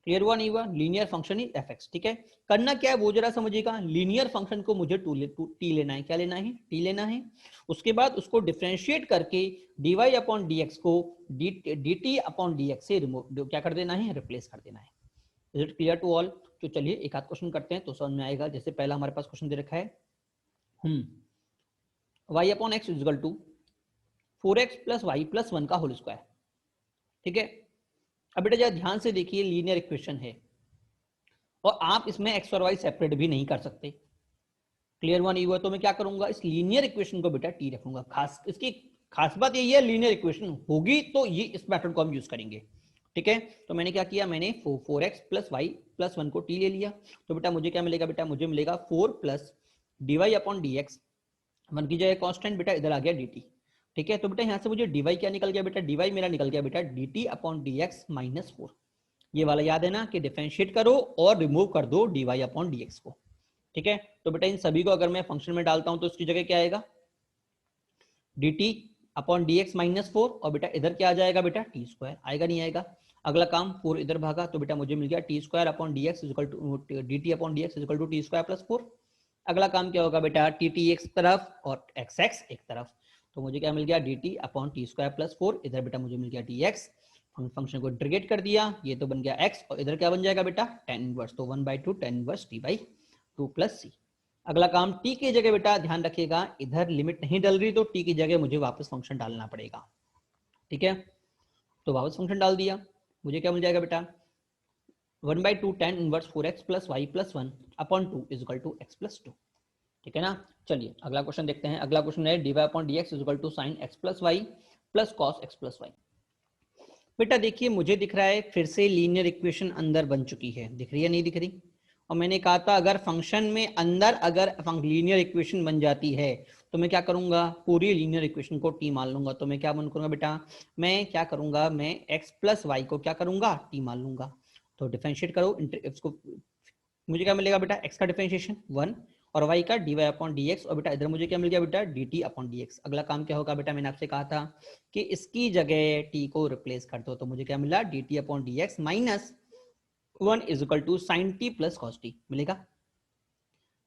क्लियर हुआ, नहीं हुआ? Linear function is f x, ठीक है। करना क्या है वो जरा समझिएगा। लीनियर फंक्शन को मुझे टी लेना है, क्या लेना है, टी लेना है। उसके बाद उसको डिफरेंशिएट करके dy अपॉन dx को dt अपॉन dx से रिमूव क्या कर देना है, रिप्लेस कर देना है। Is it clear to all? तो चलिए एक आध क्वेश्चन करते हैं तो समझ में आएगा। जैसे पहला हमारे पास क्वेश्चन दे रखा है, y upon x is equal to 4x plus y plus 1 का होल स्क्वायर, ठीक है। अब बेटा जरा ध्यान से देखिए, लीनियर इक्वेशन है और आप इसमें एक्स और वाई सेपरेट भी नहीं कर सकते। क्लियर हुआ, नहीं हुआ? तो मैं क्या करूंगा, इस लीनियर इक्वेशन को बेटा टी रखूंगा। इसकी खास बात यही है, लीनियर इक्वेशन होगी तो ये इस मेथड को हम यूज करेंगे, ठीक है। तो मैंने क्या किया, मैंने 4x प्लस वाई प्लस 1 को टी ले लिया। तो बेटा मुझे क्या मिलेगा, बेटा मुझे मिलेगा 4 प्लस dy अपॉन dx, 1 की जगह कॉन्स्टेंट, बेटा इधर आ गया dt, ठीक है। तो बेटा यहाँ से मुझे dy क्या निकल गया, बेटा dy मेरा निकल गया बेटा dt अपॉन dx माइनस 4। ये वाला याद है ना कि डिफरेंशिएट करो और रिमूव कर दो dy अपॉन dx को, ठीक है। तो बेटा इन सभी को अगर मैं फंक्शन में डालता हूं तो इसकी जगह क्या आएगा, dt अपॉन dx माइनस 4, और बेटा इधर क्या आ जाएगा, बेटा टी स्क्वायर आएगा, नहीं आएगा? अगला काम 4 इधर भागा तो बेटा मुझे मिल गया t square upon dx equal to dt upon dx equal to t square plus 4। अगला काम क्या होगा बेटा, टी टी एक तरफ और एक्स एक्स एक तरफ, तो मुझे क्या मिल गया, D t upon T square plus 4। इधर बेटा मुझे मिल गया डी एक्स, फंक्शन को इंटीग्रेट कर दिया, ये तो बन गया x, और इधर क्या बन जाएगा बेटा, tan इनवर्स, तो 1/2 tan inverse t by 2 plus c. अगला काम t की जगह बेटा ध्यान रखिएगा, इधर लिमिट नहीं डल रही तो t की जगह मुझे वापस फंक्शन डालना पड़ेगा, ठीक है। तो वापस फंक्शन डाल दिया, मुझे क्या मिल जाएगा बेटा, 1/2 tan inverse 4x plus y plus 1 upon 2 is equal to x plus 2, ठीक है ना। चलिए अगला क्वेश्चन देखते हैं। अगला क्वेश्चन है dy upon dx is equal to sine x plus y plus cos x plus y. बेटा देखिए मुझे दिख रहा है फिर से लीनियर इक्वेशन अंदर बन चुकी है, दिख रही है नहीं दिख रही? और मैंने कहा था अगर फंक्शन में अंदर अगर लीनियर इक्वेशन बन जाती है तो मैं क्या करूंगा, पूरी लीनियर इक्वेशन को टी मान लूंगा। तो मैं क्या मान करूंगा बेटा, मैं क्या करूंगा, मैं x प्लस वाई को क्या करूंगा, टी मान लूंगा। तो डिफरेंशिएट करो इसको, मुझे क्या मिलेगा बेटा, x का डिफरेंशिएशन 1 और y का dy अपॉन dx, और बेटा इधर मुझे क्या मिल गया बेटा, dt अपॉन dx। अगला काम क्या होगा बेटा, मैंने आपसे कहा था कि इसकी जगह t को रिप्लेस कर दो। तो मुझे क्या मिला, dt upon dx minus 1 is equal to sine t plus cos t मिलेगा।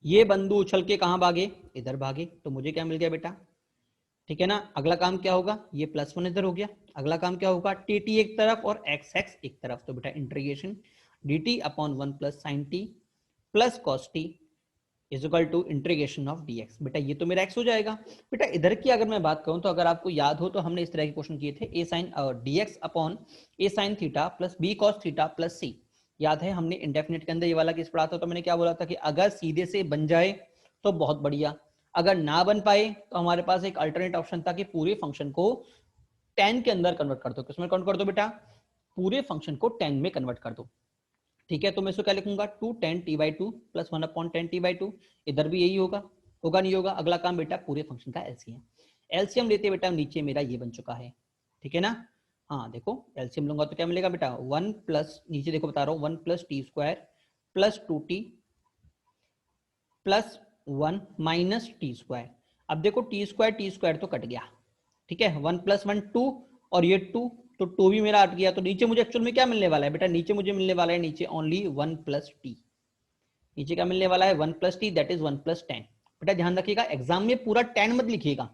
ये बंदू उछल के कहां भागे, इधर भागे, तो मुझे क्या मिल गया बेटा, ठीक है ना। अगला काम क्या होगा, ये प्लस 1 इधर हो गया। अगला काम क्या होगा, टी टी एक तरफ और एक्स एक्स एक तरफ। तो बेटा integration d t upon 1 plus sine t plus cos t is equal to integration of dx। बेटा ये तो मेरा x हो जाएगा। बेटा इधर की अगर मैं बात करूं तो अगर आपको याद हो तो हमने इस तरह के क्वेश्चन किए थे, a sin dx upon a sin theta plus b cos theta plus c। याद है हमने इंडेफिनिट के अंदर ये वाला केस पढ़ा था। तो मैंने क्या बोला था कि अगर सीधे से बन जाए तो बहुत बढ़िया, अगर ना बन पाए तो हमारे पास एक अल्टरनेट ऑप्शन था कि पूरे फंक्शन को 10 के अंदर कन्वर्ट कर दो। किसमें कन्वर्ट कर दो बेटा, पूरे फंक्शन को 10 में कन्वर्ट कर दो। ठीक है, तो मैं इसको क्या लिखूंगा, 2 10 T by two plus 1 upon 10 T by two. इधर भी यही होगा, होगा नहीं होगा। अगला काम बेटा पूरे फंक्शन का एलसीएम, एलसीएम लेते बेटा नीचे मेरा ये बन चुका है, ठीक है ना। हाँ देखो एलसीएम लूंगा तो क्या मिलेगा बेटा, 1 प्लस, नीचे देखो बता रहा हूँ, 1 plus T square plus 2t plus 1 minus T square. अब देखो टी स्क्वायर तो कट गया, ठीक है, 1 प्लस 1 2 और ये 2, तो 2 भी मेरा हट गया। तो नीचे मुझे एक्चुअल में क्या मिलने वाला है बेटा, नीचे मुझे मिलने वाला है नीचे ओनली 1 प्लस टी। नीचे क्या मिलने वाला है, 1 plus T, that is 1 plus 10। बेटा ध्यान रखिएगा एग्जाम में पूरा 10 मत लिखिएगा।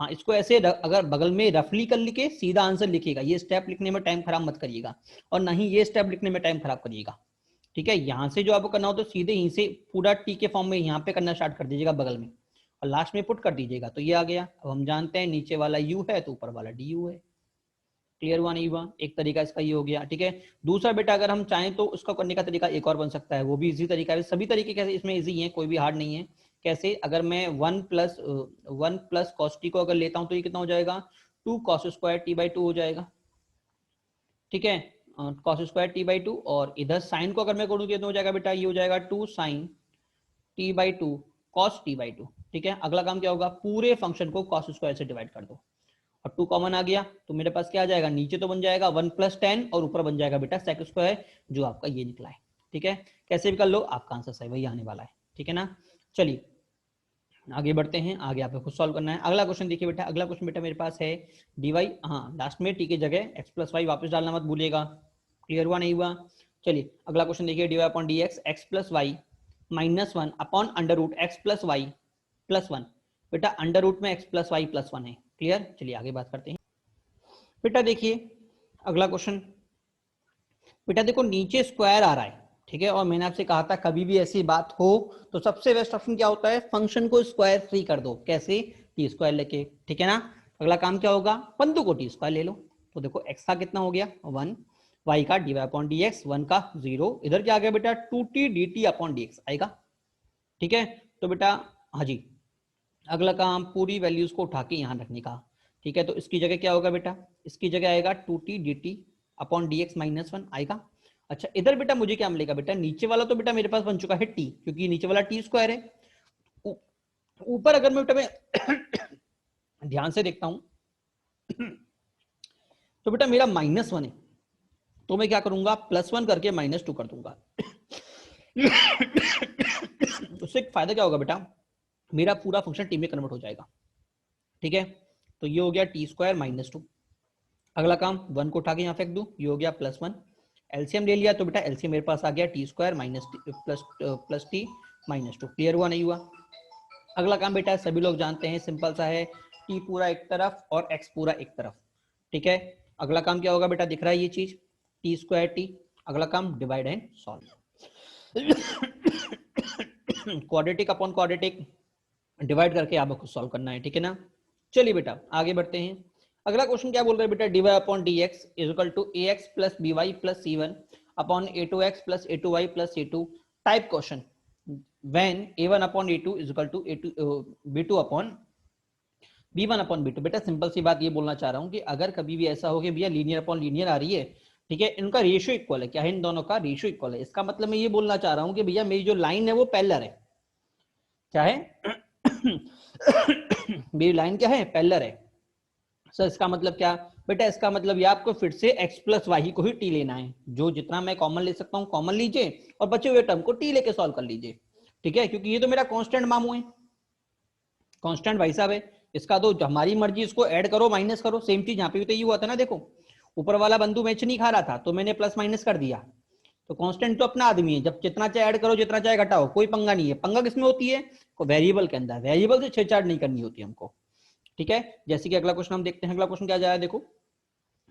हाँ इसको ऐसे अगर बगल में रफली कर लिखे सीधा आंसर लिखिएगा, ये स्टेप लिखने में टाइम खराब मत करिएगा, और ना ही ये स्टेप लिखने में टाइम खराब करिएगा। ठीक है, यहां से जो आपको करना हो तो सीधे यहीं से पूरा टी के फॉर्म में यहाँ पे करना स्टार्ट कर दीजिएगा बगल में, और लास्ट में पुट कर दीजिएगा। तो ये आ गया। अब हम जानते हैं नीचे वाला यू है तो ऊपर वाला डी यू है। क्लियर हुआ नहीं हुआ, एक तरीका इसका ये हो गया। ठीक है, दूसरा बेटा अगर हम चाहें तो उसका करने का तरीका एक और बन सकता है, वो भी इजी तरीका है। सभी तरीके कैसे इसमें इजी हैं, कोई भी हार्ड नहीं है। कैसे, अगर मैं 1 प्लस कॉस टी को अगर लेता हूं तो ये कितना हो जाएगा, 2 कॉस स्क्वायर टी बाई 2 हो जाएगा। ठीक है, कॉस स्क्वायर टी बाई 2, और इधर साइन को अगर मैं करूँ तो हो जाएगा बेटा, ये हो जाएगा 2 sine t by 2 cos t by 2। ठीक है, अगला काम क्या होगा, पूरे फंक्शन को कॉस स्क्वायर से डिवाइड कर दो, और 2 कॉमन आ गया तो मेरे पास क्या आ जाएगा, नीचे तो बन जाएगा 1 प्लस 10 और ऊपर बन जाएगा बेटा सेक स्क्वायर, जो आपका ये निकला है। ठीक है, कैसे भी कर लो आपका आंसर सही वही आने वाला है। ठीक है ना, चलिए आगे बढ़ते हैं। आगे आपको खुद सॉल्व करना है। अगला क्वेश्चन देखिए बेटा, अगला क्वेश्चन बेटा मेरे पास है dy, हाँ लास्ट में टी की जगह x प्लस वाई वापस डालना मत भूलिएगा। क्लियर हुआ नहीं हुआ, चलिए अगला क्वेश्चन देखिए, dy upon d x plus y minus 1 upon under root x plus y plus 1। बेटा अंडर रूट में x प्लस वाई प्लस 1 है। क्लियर, चलिए आगे बात करते हैं। बेटा देखिए अगला क्वेश्चन, बेटा देखो नीचे स्क्वायर आ रहा है, ठीक है, और मैंने आपसे कहा था कभी भी ऐसी बात हो तो सबसे बेस्ट ऑप्शन क्या होता है, फंक्शन को स्क्वायर फ्री कर दो। कैसे, टी स्क्वायर लेके। ठीक है ना, अगला काम क्या होगा, बंदू को टी स्क्वायर ले लो। तो देखो एक्स का कितना हो गया 1, वाई का d y upon d x, 1 का 0, इधर क्या आ गया बेटा 2t dt upon d x आएगा। ठीक है, तो बेटा हाँ जी, अगला काम पूरी वैल्यूज को उठा के यहाँ रखने का। ठीक है, तो इसकी जगह क्या होगा बेटा, इसकी जगह आएगा 2t dt upon dx minus 1 आएगा। अच्छा इधर बेटा मुझे क्या मिलेगा, बेटा नीचे वाला तो बेटा मेरे पास बन चुका है t, क्योंकि नीचे वाला t स्क्वायर है। ऊपर अगर मैं बेटा मैं ध्यान से देखता हूं तो बेटा मेरा -1 है, तो मैं क्या करूंगा, +1 करके -2 कर दूंगा। उससे फायदा क्या होगा बेटा, मेरा पूरा फंक्शन टी में कन्वर्ट हो जाएगा। ठीक है, तो ये हो गया टी स्क्वायर -2। अगला काम 1 को उठा के यहाँ फेंक दूं, ये हो गया +1। एलसीएम ले लिया तो बेटा एलसीएम मेरे पास आ गया t square plus T -2। Clear हुआ नहीं हुआ, अगला काम बेटा सभी लोग जानते हैं सिंपल सा है, टी पूरा एक तरफ और एक्स पूरा एक तरफ। ठीक है, अगला काम क्या होगा बेटा, दिख रहा है ये चीज, टी स्क्वायर टी। अगला काम divide and solve, quadratic upon quadratic divide करके आपको सॉल्व करना है। ठीक है ना, चलिए बेटा आगे बढ़ते हैं। अगला क्वेश्चन क्या बोल रहा है बेटा, dy upon dx is equal to ax plus by plus c1 upon a2x plus a2y plus c2। Type question, when a1 upon a2 is equal to b2 upon b1 upon b2। बेटा simple सी बात ये बोलना चाह रहा हूं कि अगर कभी भी ऐसा हो कि भैया लीनियर अपॉन लीनियर आ रही है ठीक है, इनका रेशियो इक्वल है। क्या है? इन दोनों का रेशियो इक्वल है। इसका मतलब मैं ये बोलना चाह रहा हूं कि भैया मेरी जो लाइन है वो पैरेलल है। क्या है? मेरी लाइन क्या है? पैरेलल है। सर इसका मतलब क्या? बेटा इसका मतलब ये आपको फिर से x प्लस वाई को ही टी लेना है। जो जितना मैं कॉमन ले सकता हूं कॉमन लीजिए और बचे हुए टर्म को टी लेके सॉल्व कर लीजिए। ठीक है, क्योंकि ये तो मेरा कांस्टेंट मामू है, कांस्टेंट भाई साहब है। इसका तो हमारी मर्जी, इसको ऐड करो माइनस करो, सेम चीज यहाँ पे भी तो ये हुआ था ना। देखो ऊपर वाला बंधु मैच नहीं खा रहा था तो मैंने प्लस माइनस कर दिया। तो कांस्टेंट तो अपना आदमी है, जब जितना चाहे ऐड करो जितना चाहे घटाओ, कोई पंगा नहीं है। पंगा किसमें होती है? वेरिएबल के अंदर। वेरिएबल से छेड़छाड़ नहीं करनी होती हमको। ठीक है, जैसे कि अगला क्वेश्चन हम देखते हैं। अगला क्वेश्चन क्या जा रहा है? देखो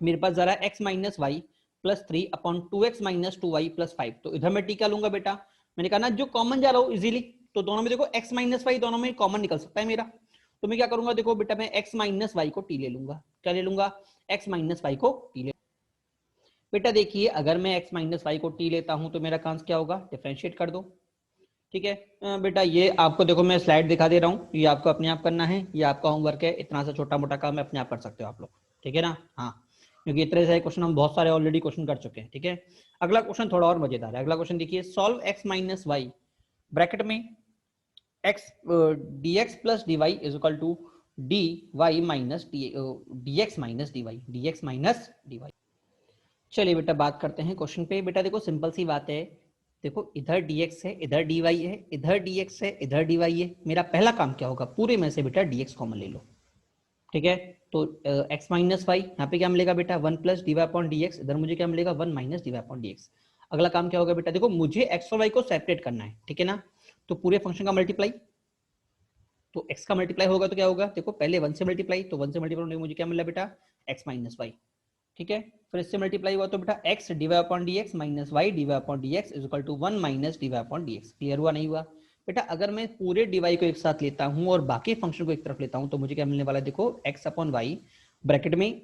मेरे पास जा रहा है x minus y plus 3/2x minus 2y plus 5। तो इधर मैं टी क्या लूंगा बेटा? मैंने कहा ना जो कॉमन जा रहा हूं इजीली, तो दोनों में देखो x माइनस वाई दोनों में कॉमन निकल सकता है मेरा। तो मैं क्या करूंगा? देखो बेटा मैं x माइनस वाई को टी ले लूंगा। क्या ले लूंगा? x माइनस वाई को टी ले। बेटा देखिए अगर मैं x माइनस वाई को टी लेता हूं तो मेरा काम क्या होगा? डिफरेंशिएट कर दो। ठीक है बेटा ये आपको देखो मैं स्लाइड दिखा दे रहा हूँ, ये आपको अपने आप करना है, ये आपका होमवर्क है। इतना सा छोटा मोटा काम है, अपने आप कर सकते हो आप लोग। ठीक है ना? हाँ, क्योंकि इतने सारे क्वेश्चन हम बहुत सारे ऑलरेडी क्वेश्चन कर चुके हैं। ठीक है, अगला क्वेश्चन थोड़ा और मजेदार है। अगला क्वेश्चन देखिए, solve x minus y bracket में x dx plus dy is equal to dy minus dx minus dy, dx minus dy। चलिए बेटा बात करते हैं क्वेश्चन पे। बेटा देखो सिंपल सी बात है, देखो इधर dx है, इधर dy है, इधर dx है, इधर dy है। मेरा पहला काम क्या होगा? पूरे में से बेटा dx कॉमन ले लो। ठीक है, तो x माइनस वाई यहाँ पे क्या मिलेगा बेटा? 1 plus d y upon d x. इधर मुझे क्या मिलेगा? 1 minus d y upon d x. अगला काम क्या होगा बेटा? देखो मुझे x और y को सेपरेट करना है। ठीक है ना? तो पूरे फंक्शन का मल्टीप्लाई, तो x का मल्टीप्लाई होगा तो क्या होगा? देखो पहले 1 से मल्टीप्लाई, तो 1 से मल्टीप्लाई होने मुझे क्या मिला बेटा? x minus y. ठीक है, फिर इससे मल्टीप्लाई हुआ तो बेटा x d y upon d x minus y d y upon d x is equal to 1 minus d y upon d x. Clear हुआ? नहीं हुआ? बेटा अगर मैं पूरे dy को एक साथ लेता हूं और बाकी फंक्शन को एक तरफ लेता हूं तो मुझे क्या मिलने वाला है? देखो x अपॉन वाई ब्रैकेट में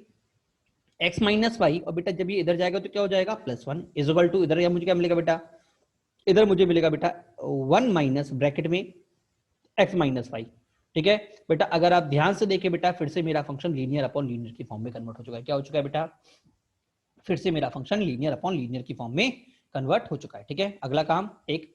x माइनस वाई, और बेटा जब ये इधर जाएगा तो क्या हो जाएगा? प्लस 1 इज इक्वल टू, इधर मुझे क्या मिलेगा बेटा? इधर मुझे मिलेगा बेटा 1 माइनस ब्रैकेट में x माइनस वाई। ठीक है बेटा, अगर आप ध्यान से देखें बेटा फिर से मेरा फंक्शन लीनियर अपॉन लीनियर की फॉर्म में कन्वर्ट हो चुका है। क्या हो चुका है बेटा? फिर से मेरा फंक्शन लीनियर अपॉन लीनियर की फॉर्म में कन्वर्ट हो चुका है। ठीक है, अगला काम एक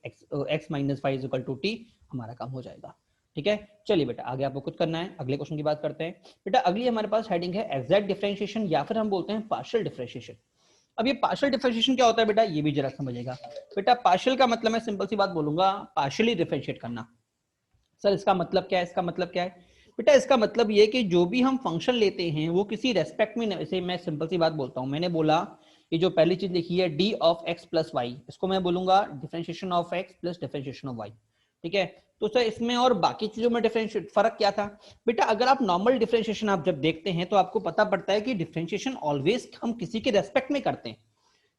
x minus five equal to t, हमारा काम हो जाएगा। ठीक है, चलिए बेटा आगे आपको कुछ करना है। अगले क्वेश्चन की बात करते हैं। बेटा अगली हमारे पास हेडिंग है एग्जैक्ट डिफरेंशिएशन, या फिर हम बोलते हैं पार्शियल डिफरेंशिएशन। अब ये पार्शियल डिफरेंशिएशन क्या होता है बेटा? ये भी जरा समझिएगा। बेटा पार्शियल का मतलब मैं सिंपल सी बात बोलूंगा, पार्शियली डिफरेंशिएट करना। सर इसका मतलब क्या है? इसका मतलब क्या है बेटा? इसका मतलब ये कि जो भी हम फंक्शन लेते हैं वो किसी रेस्पेक्ट में, जैसे मैं सिंपल सी बात बोलता हूं, मैंने बोला ये जो पहली चीज लिखी है d of x plus y, इसको मैं बोलूंगा differentiation of x plus differentiation of y. ठीक है, तो सर इसमें और बाकी चीजों में डिफरेंशिएट फर्क क्या था? बेटा अगर आप नॉर्मल डिफरेंशिएशन आप जब देखते हैं तो आपको पता पड़ता है कि डिफरेंशिएशन ऑलवेज हम किसी के रेस्पेक्ट में करते हैं।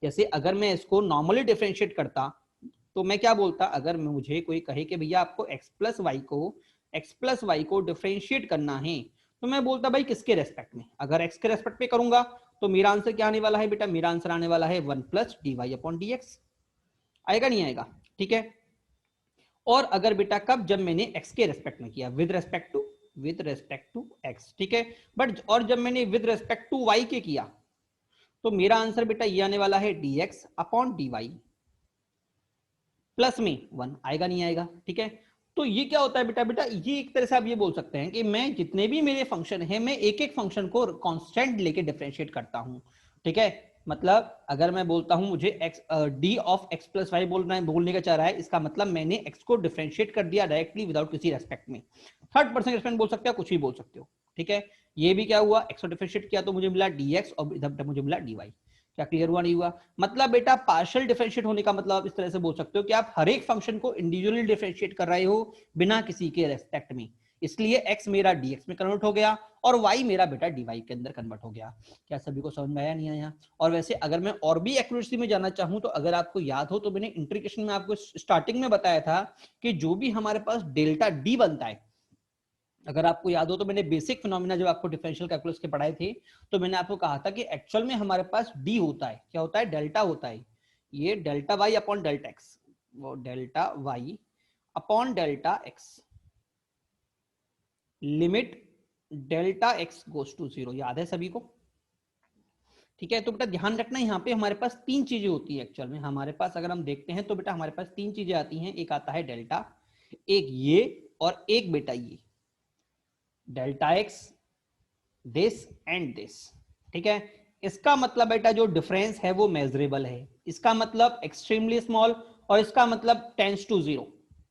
जैसे अगर मैं इसको नॉर्मली डिफरेंशिएट करता तो मैं क्या बोलता? अगर मुझे कोई कहे कि भैया आपको x प्लस वाई को डिफरेंशिएट करना है, तो मैं बोलता भाई किसके रेस्पेक्ट में? अगर x के रेस्पेक्ट में करूंगा तो मेरा आंसर क्या आने वाला है बेटा? मेरा आंसर आने वाला है 1 plus d y upon d x. आएगा नहीं आएगा? ठीक है, और अगर बेटा कब? जब मैंने x के रेस्पेक्ट में किया, विद रेस्पेक्ट टू x। ठीक है, बट और जब मैंने विद रेस्पेक्ट टू y के किया तो मेरा आंसर बेटा ये आने वाला है dx अपॉन dy प्लस में 1। आएगा नहीं आएगा? ठीक है, तो ये क्या होता है बेटा? बेटा ये एक तरह से आप ये बोल सकते हैं कि मैं जितने भी मेरे फंक्शन है मैं एक एक फंक्शन को कांस्टेंट लेके डिफरेंशिएट करता हूं। ठीक है, मतलब अगर मैं बोलता हूं मुझे x d of x plus y बोलने का चाह रहा है, इसका मतलब मैंने x को डिफरेंशिएट कर दिया डायरेक्टली विदाउट किसी रेस्पेक्ट में। थर्ड पर्सन रेस्पेक्ट बोल सकते हो, कुछ भी बोल सकते हो। ठीक है, ये भी क्या हुआ? x को डिफरेंशिएट किया तो मुझे मिला dx और इधर मुझे मिला dy। क्या क्लियर हुआ? नहीं हुआ? मतलब बेटा पार्शियल डिफरेंशिएट होने का मतलब इस तरह से बोल सकते हो कि आप हर एक फंक्शन को इंडिविजुअली डिफरेंशिएट कर रहे हो बिना किसी के रेस्पेक्ट में। इसलिए x मेरा dx में कन्वर्ट हो गया और y मेरा बेटा dy के अंदर कन्वर्ट हो गया। क्या सभी को समझ में आया? नहीं आया? और वैसे अगर मैं और भी एक्यूरेसी में जाना चाहूं तो अगर आपको याद हो तो मैंने इंट्रीग्रेशन में आपको स्टार्टिंग में बताया था कि जो भी हमारे पास डेल्टा डी बनता है, अगर आपको याद हो तो मैंने बेसिक फिनोमिना जब आपको डिफरेंशियल कैलकुलस के पढ़ाए थे तो मैंने आपको कहा था कि एक्चुअल में हमारे पास डी होता है। क्या होता है? डेल्टा होता है। ये delta y upon delta x, वो delta y upon delta x, limit delta x goes to zero. याद है सभी को? ठीक है। तो बेटा ध्यान रखना यहाँ पे हमारे पास तीन चीजें होती है एक्चुअल में, हमारे पास अगर हम देखते हैं तो बेटा हमारे पास तीन चीजें आती हैं, एक आता है डेल्टा, एक ये, और एक बेटा ये delta x, this and this. ठीक है, इसका मतलब बेटा जो डिफरेंस है वो मेजरेबल है, इसका मतलब एक्सट्रीमली स्मॉल, और इसका मतलब tends to zero,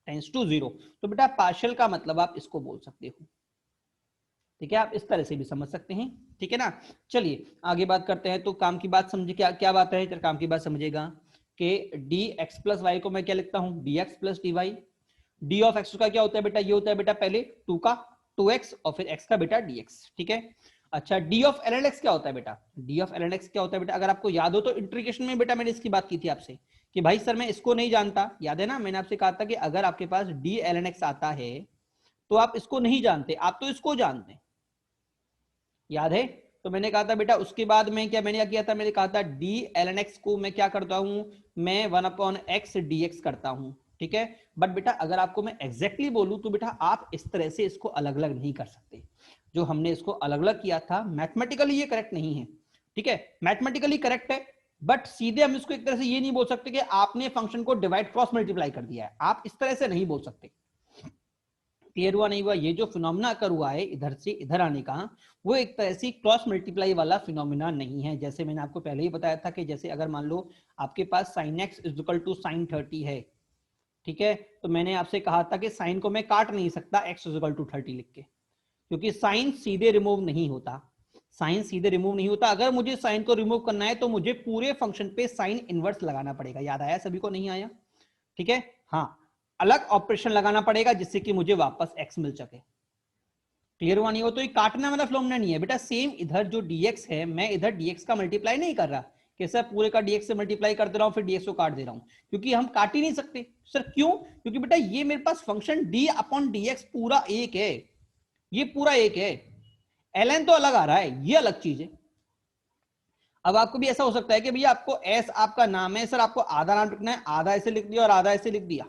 tends to zero. तो बेटा पार्शियल का मतलब आप इसको बोल सकते हो। ठीक है, आप इस तरह से भी समझ सकते हैं। ठीक है ना, चलिए आगे बात करते हैं। तो काम की बात समझिए, क्या क्या बात है, काम की बात समझिएगा कि डी एक्स प्लस वाई को मैं क्या लिखता हूं, d x plus d y. D of x का क्या होता है बेटा, ये होता है बेटा पहले टू का 2x और फिर x का बेटा dx। ठीक है, अच्छा d of l n x क्या होता है बेटा, d of l n x क्या होता है बेटा, अगर आपको याद हो तो इंटीग्रेशन में बेटा मैंने इसकी बात की थी आपसे कि भाई सर मैं इसको नहीं जानता, याद है ना, मैंने आपसे कहा था कि अगर आपके पास डी एल एन एक्स आता है तो आप इसको नहीं जानते, आप तो इसको जानते, याद है। तो मैंने कहा था बेटा उसके बाद में क्या मैंने किया था, मैंने कहा था डी एल एन एक्स को मैं क्या करता हूं, मैं 1/x dx करता हूं। ठीक है, बट बेटा अगर आपको मैं एग्जैक्टली बोलूं तो बेटा आप इस तरह से इसको अलग अलग नहीं कर सकते, जो हमने इसको अलग अलग किया था मैथमेटिकली ये करेक्ट नहीं है। ठीक है, मैथमेटिकली करेक्ट है, बट सीधे हम इसको एक तरह से ये नहीं बोल सकते कि आपने फंक्शन को डिवाइड क्रॉस मल्टीप्लाई कर दिया है, आप इस तरह से नहीं बोल सकते। क्लियर हुआ नहीं हुआ, ये जो फिनोमिना अकर हुआ है इधर से इधर आने का, वो एक तरह से क्रॉस मल्टीप्लाई वाला फिनोमिना नहीं है। जैसे मैंने आपको पहले ही बताया था कि जैसे अगर मान लो आपके पास sin x is equal to sin 30 है, ठीक है, तो मैंने आपसे कहा था कि साइन को मैं काट नहीं सकता x इज इक्वल टू 30 लिख के, क्योंकि साइन सीधे रिमूव नहीं होता, साइन सीधे रिमूव नहीं होता। अगर मुझे साइन को रिमूव करना है तो मुझे पूरे फंक्शन पे साइन इनवर्स लगाना पड़ेगा, याद आया सभी को, नहीं आया? ठीक है, हाँ, अलग ऑपरेशन लगाना पड़ेगा जिससे कि मुझे वापस x मिल सके। क्लियर हुआ नहीं हो, तो ये काटना वाला फिनोमेना नहीं है बेटा, सेम इधर जो dx है मैं इधर dx का मल्टीप्लाई नहीं कर रहा कि सर पूरे का dx से मल्टीप्लाई कर दे रहा हूं फिर dx को काट दे रहा हूं, क्योंकि हम काट ही नहीं सकते। सर क्यों? क्योंकि बेटा ये मेरे पास फंक्शन d अपॉन dx पूरा एक है, ये पूरा एक है, ln तो अलग आ रहा है, ये अलग चीज है। अब आपको भी ऐसा हो सकता है कि भैया आपको एस आपका नाम है, सर आपको आधा नाम लिखना है, आधा ऐसे लिख दिया और आधा ऐसे लिख दिया,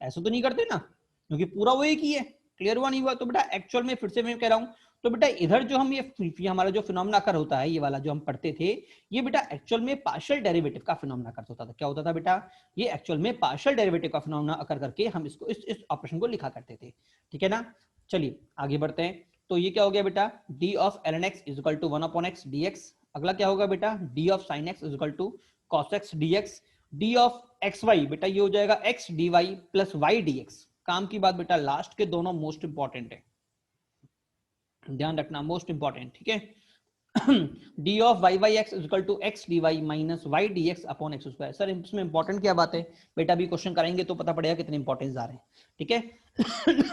ऐसा तो नहीं करते ना, क्योंकि पूरा वो एक ही है। क्लियर हुआ नहीं हुआ? तो बेटा एक्चुअल में फिर से मैं कह रहा हूं, तो बेटा इधर जो हम ये हमारा जो फिनोमेना कर होता है, ये वाला जो हम पढ़ते थे, ये बेटा एक्चुअल में पार्शियल डेरिवेटिव का फिनोमेना कर होता था। क्या होता था बेटा? ये एक्चुअल में पार्शियल डेरिवेटिव का फिनोमेना अकर करके हम इसको इस ऑपरेशन को लिखा करते थे। ठीक है ना, चलिए आगे बढ़ते हैं। तो ये क्या हो गया बेटा, d of l n x is equal to 1/x dx। अगला क्या होगा बेटा, d of sine x is equal to cos x dx। D of x y बेटा ये हो जाएगा x d y plus y d x. काम की बात बेटा लास्ट के दोनों मोस्ट इंपॉर्टेंट है, ध्यान रखना, मोस्ट इंपॉर्टेंट। ठीक है, d of y y x equal to x d y minus y d x upon x square. Sir इसमें इंपॉर्टेंट क्या बात है बेटा, अभी क्वेश्चन कराएंगे तो पता पड़ेगा कितने इंपॉर्टेंस आ रहे हैं। ठीक है,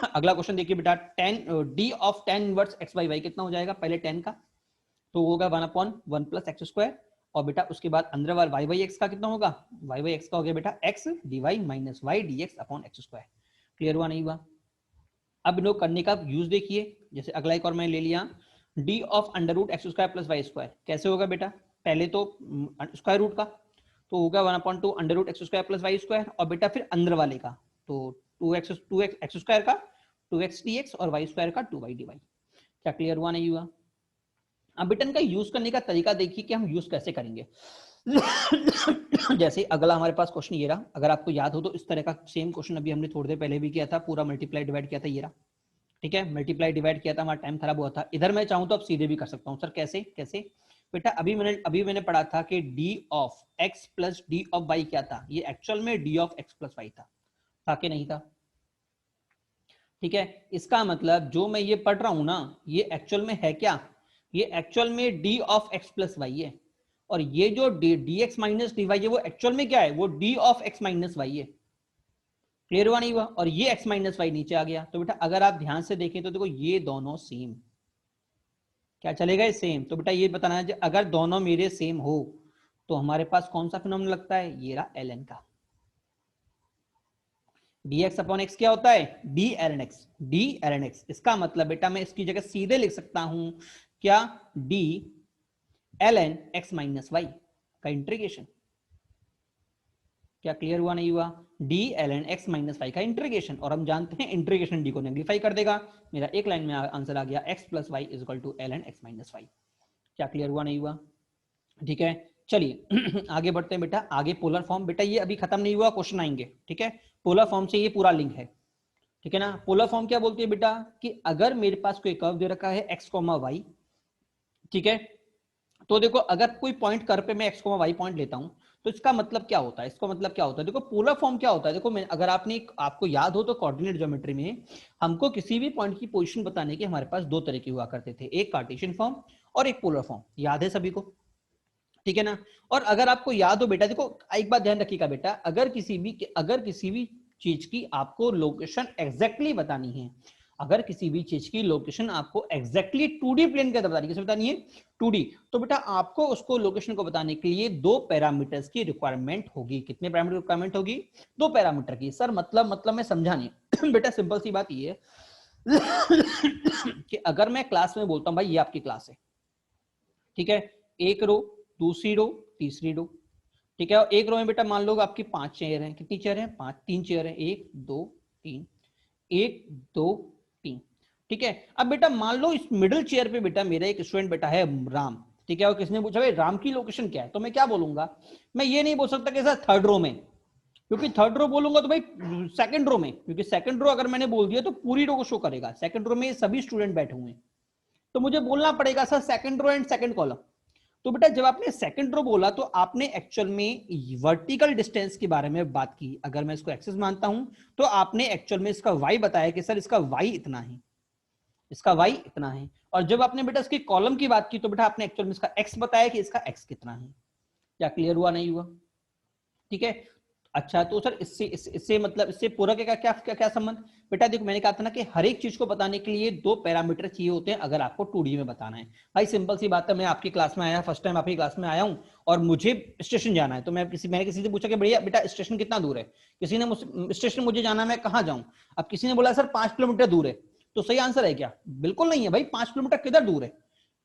अगला क्वेश्चन देखिए बेटा, d of tan inverse x by y कितना हो जाएगा, पहले 10 का तो होगा 1/1 प्लस एक्स स्क्वायर, और बेटा उसके बाद अंदर वाला वाई वाई एक्स का कितना होगा, वाई वाई एक्स का हो गया बेटा x d y minus y d x upon x square. Clear हुआ नहीं हुआ? अब लोग करने का यूज देखिए, जैसे अगला एक और मैं ले लिया, d of under root x square plus y square कैसे होगा बेटा, पहले तो स्क्वायर रूट का तो होगा 1/2 under root x square plus y square, और बेटा फिर अंदर वाले का तो 2x एक्स स्क्वायर का 2x dx और वाई स्क्वायर का 2y dy। क्या क्लियर हुआ नहीं हुआ? अब बेटा इनका यूज करने का तरीका देखिए कि हम यूज कैसे करेंगे। जैसे अगला हमारे पास क्वेश्चन ये रहा, अगर आपको याद हो तो इस तरह का सेम क्वेश्चन अभी हमने थोड़ी देर पहले भी किया था, पूरा मल्टीप्लाई डिवाइड किया था, ये रहा। ठीक है, मल्टीप्लाई डिवाइड किया था, हमारा टाइम खराब हुआ था। इधर मैं चाहूं तो अब सीधे भी कर सकता हूं। सर कैसे कैसे बेटा, अभी मैंने पढ़ा था कि d of x plus d of y क्या था, ये एक्चुअल में d of x plus y था कि नहीं था? ठीक है, इसका मतलब जो मैं ये पढ़ रहा हूं ना, ये एक्चुअल में है क्या, ये एक्चुअल में d of x plus y है, और ये जो d x minus d y है वो एक्चुअल में क्या है, वो d of x minus y है। क्लियर हुआ नहीं हुआ? और ये एक्स माइनस वाई नीचे आ गया, तो बेटा अगर आप ध्यान से देखें तो देखो ये दोनों सेम, क्या चलेगा, सेम। तो बेटा ये बताना है अगर दोनों मेरे सेम हो तो हमारे पास कौन सा फिनोमेना लगता है, ये रहा एल एन का। dx अपॉन एक्स क्या होता है, d l n x, d l n x. इसका मतलब बेटा मैं इसकी जगह सीधे लिख सकता हूं क्या, d l n x minus y का इंटीग्रेशन। क्या क्लियर हुआ नहीं हुआ? D l n x minus y का इंटीग्रेशन, और हम जानते हैं इंटीग्रेशन डी को नेगेटिफाई कर देगा। मेरा एक लाइन में आंसर आ गया, x plus y is equal to l n x minus y. क्या क्लियर हुआ नहीं हुआ? ठीक है, चलिए आगे बढ़ते हैं बेटा। आगे पोलर फॉर्म, बेटा ये अभी खत्म नहीं हुआ, क्वेश्चन आएंगे। ठीक है, पोलर फॉर्म से ये पूरा लिंक है। ठीक है ना, पोलर फॉर्म क्या बोलती है बेटा कि अगर मेरे पास कोई कर्व दे रखा है x, y, ठीक है, तो देखो अगर कोई पॉइंट कर्व पे मैं x, y पॉइंट लेता हूं तो इसका मतलब क्या होता है, इसका मतलब क्या होता है, देखो पोलर फॉर्म क्या होता है। देखो अगर आपको याद हो तो कोऑर्डिनेट ज्योमेट्री में हमको किसी भी पॉइंट की पोजीशन बताने के हमारे पास दो तरह के हुआ करते थे, एक कार्टेशियन फॉर्म और एक पोलर फॉर्म। याद है सभी को? ठीक है ना। और अगर आपको याद हो बेटा, देखो एक बात ध्यान रखिएगा बेटा, अगर किसी भी चीज की आपको लोकेशन एग्जैक्टली बतानी है, अगर किसी भी चीज की लोकेशन आपको एग्जैक्टली 2D प्लेन के अंदर बतानी है, किसे बतानी है? 2D। तो बेटा आपको उसको लोकेशन को बताने के लिए दो पैरामीटर्स की रिक्वायरमेंट होगी। कितने पैरामीटर रिक्वायरमेंट होगी? दो पैरामीटर की। सर मतलब मैं समझा नहीं बेटा सिंपल सी बात ये है कि अगर मैं क्लास में बोलता हूं भाई ये आपकी क्लास है, ठीक है, एक रो, दूसरी रो, तीसरी रो, ठीक है, और एक रो में बेटा मान लो आपकी 5 चेयर हैं। कितनी चेयर हैं? 5, 3 चेयर हैं, 1 2 3, 1 2 3। ठीक है, अब बेटा मान लो इस मिडिल चेयर पे बेटा मेरा एक स्टूडेंट बैठा है राम, ठीक है, और किसने पूछा भाई राम की लोकेशन क्या है, तो मैं क्या बोलूंगा? मैं ये नहीं बोल सकता कि सर थर्ड रो में, क्योंकि थर्ड रो बोलूंगा तो भाई सेकंड रो में, क्योंकि सेकंड रो अगर मैंने बोल दिया तो पूरी रो को शो करेगा। सेकंड रो में सभी स्टूडेंट बैठे हुए हैं, तो मुझे बोलना पड़ेगा sir second row and second column. तो बेटा जब आपने सेकंड रो बोला तो आपने एक्चुअल में वर्टिकल डिस्टेंस के बारे में बात की। अगर मैं इसको एक्सेस मानता हूं तो आपने एक्चुअल में इसका वाई बताया कि सर इसका वाई इतना है, इसका वाई इतना है। और जब आपने बेटा इसकी कॉलम की बात की तो बेटा आपने एक्चुअल में इसका एक्स बताया कि इसका एक्स कितना है। क्या क्लियर हुआ? नहीं हुआ? ठीक है। अच्छा तो सर इससे मतलब इससे पूरा क्या क्या क्या क्या संबंध? बेटा देखो मैंने कहा था ना कि हर एक चीज को बताने के लिए दो पैरामीटर चाहिए होते हैं अगर आपको 2D में बताना है। भाई सिंपल सी बात है, मैं आपकी क्लास में आया, फर्स्ट टाइम आपकी क्लास में आया हूं और मुझे स्टेशन जाना है, तो मैंने किसी से पूछा कि भैया बेटा स्टेशन कितना दूर है, किसी ने स्टेशन मुझे जाना है, मैं कहाँ जाऊं? अब किसी ने बोला सर 5 किलोमीटर दूर है, तो सही आंसर है क्या? बिल्कुल नहीं है भाई। 5 किलोमीटर किधर दूर है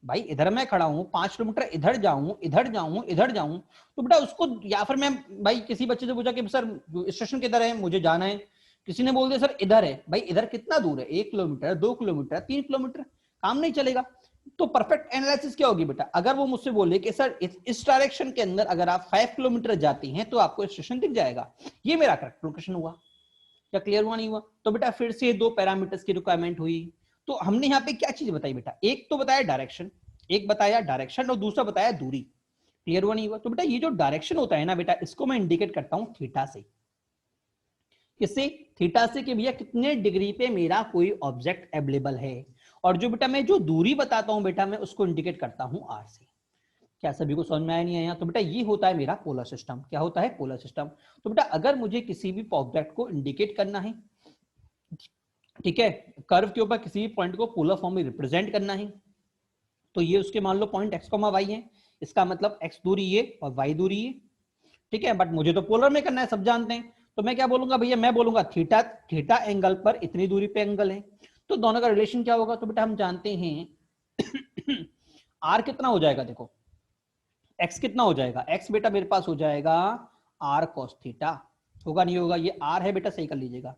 भाई? इधर मैं खड़ा हूं, 5 किलोमीटर इधर जाऊं, इधर जाऊं, इधर जाऊं, तो बेटा उसको, या फिर मैं भाई किसी बच्चे से पूछा कि सर स्टेशन किधर है, मुझे जाना है, किसी ने बोल दिया सर इधर है, भाई इधर कितना दूर है? 1 किलोमीटर, 2 किलोमीटर, 3 किलोमीटर, काम नहीं चलेगा। तो परफेक्ट एनालिसिस क्या होगी बेटा? अगर वो मुझसे बोले कि सर इस डायरेक्शन के अंदर अगर आप 5 किलोमीटर जाती हैं तो आपको स्टेशन दिख जाएगा, ये मेरा करेक्ट लोकेशन हुआ। क्या क्लियर हुआ? नहीं हुआ? तो बेटा फिर से दो पैरामीटर्स की रिक्वायरमेंट हुई। तो हमने यहाँ पे क्या चीज बताई बेटा? एक तो बताया डायरेक्शन, एक बताया डायरेक्शन और दूसरा बताया दूरी। क्लियर हुआ? नहीं हुआ? तो बेटा ये जो डायरेक्शन होता है ना बेटा, इसको मैं इंडिकेट करता हूं थीटा से। किससे? थीटा से कि भैया कितने डिग्री पे मेरा कोई ऑब्जेक्ट अवेलेबल है। और जो बेटा मैं जो दूरी बताता हूं बेटा, मैं उसको इंडिकेट करता हूं आर से। क्या सभी को समझ में आया? नहीं आया? तो बेटा ये होता है मेरा पोलर सिस्टम। क्या होता है? Polar system. तो बेटा अगर मुझे किसी भी ऑब्जेक्ट को इंडिकेट करना है, ठीक है, कर्व के ऊपर किसी भी पॉइंट को पोलर फॉर्म में रिप्रेजेंट करना है, तो ये उसके मान लो पॉइंट एक्स कॉमा वाई है, इसका मतलब एक्स दूरी ये और वाई दूरी ये, ठीक है, बट मुझे तो पोलर में करना है, सब जानते हैं। तो मैं क्या बोलूंगा भैया? मैं बोलूंगा थीटा, थीटा एंगल पर इतनी दूरी पे एंगल है। तो दोनों का रिलेशन क्या होगा? तो बेटा हम जानते हैं आर कितना हो जाएगा, देखो एक्स कितना हो जाएगा? एक्स बेटा मेरे पास हो जाएगा आर कॉस थीटा। होगा? नहीं होगा? ये आर है बेटा, सही कर लीजिएगा।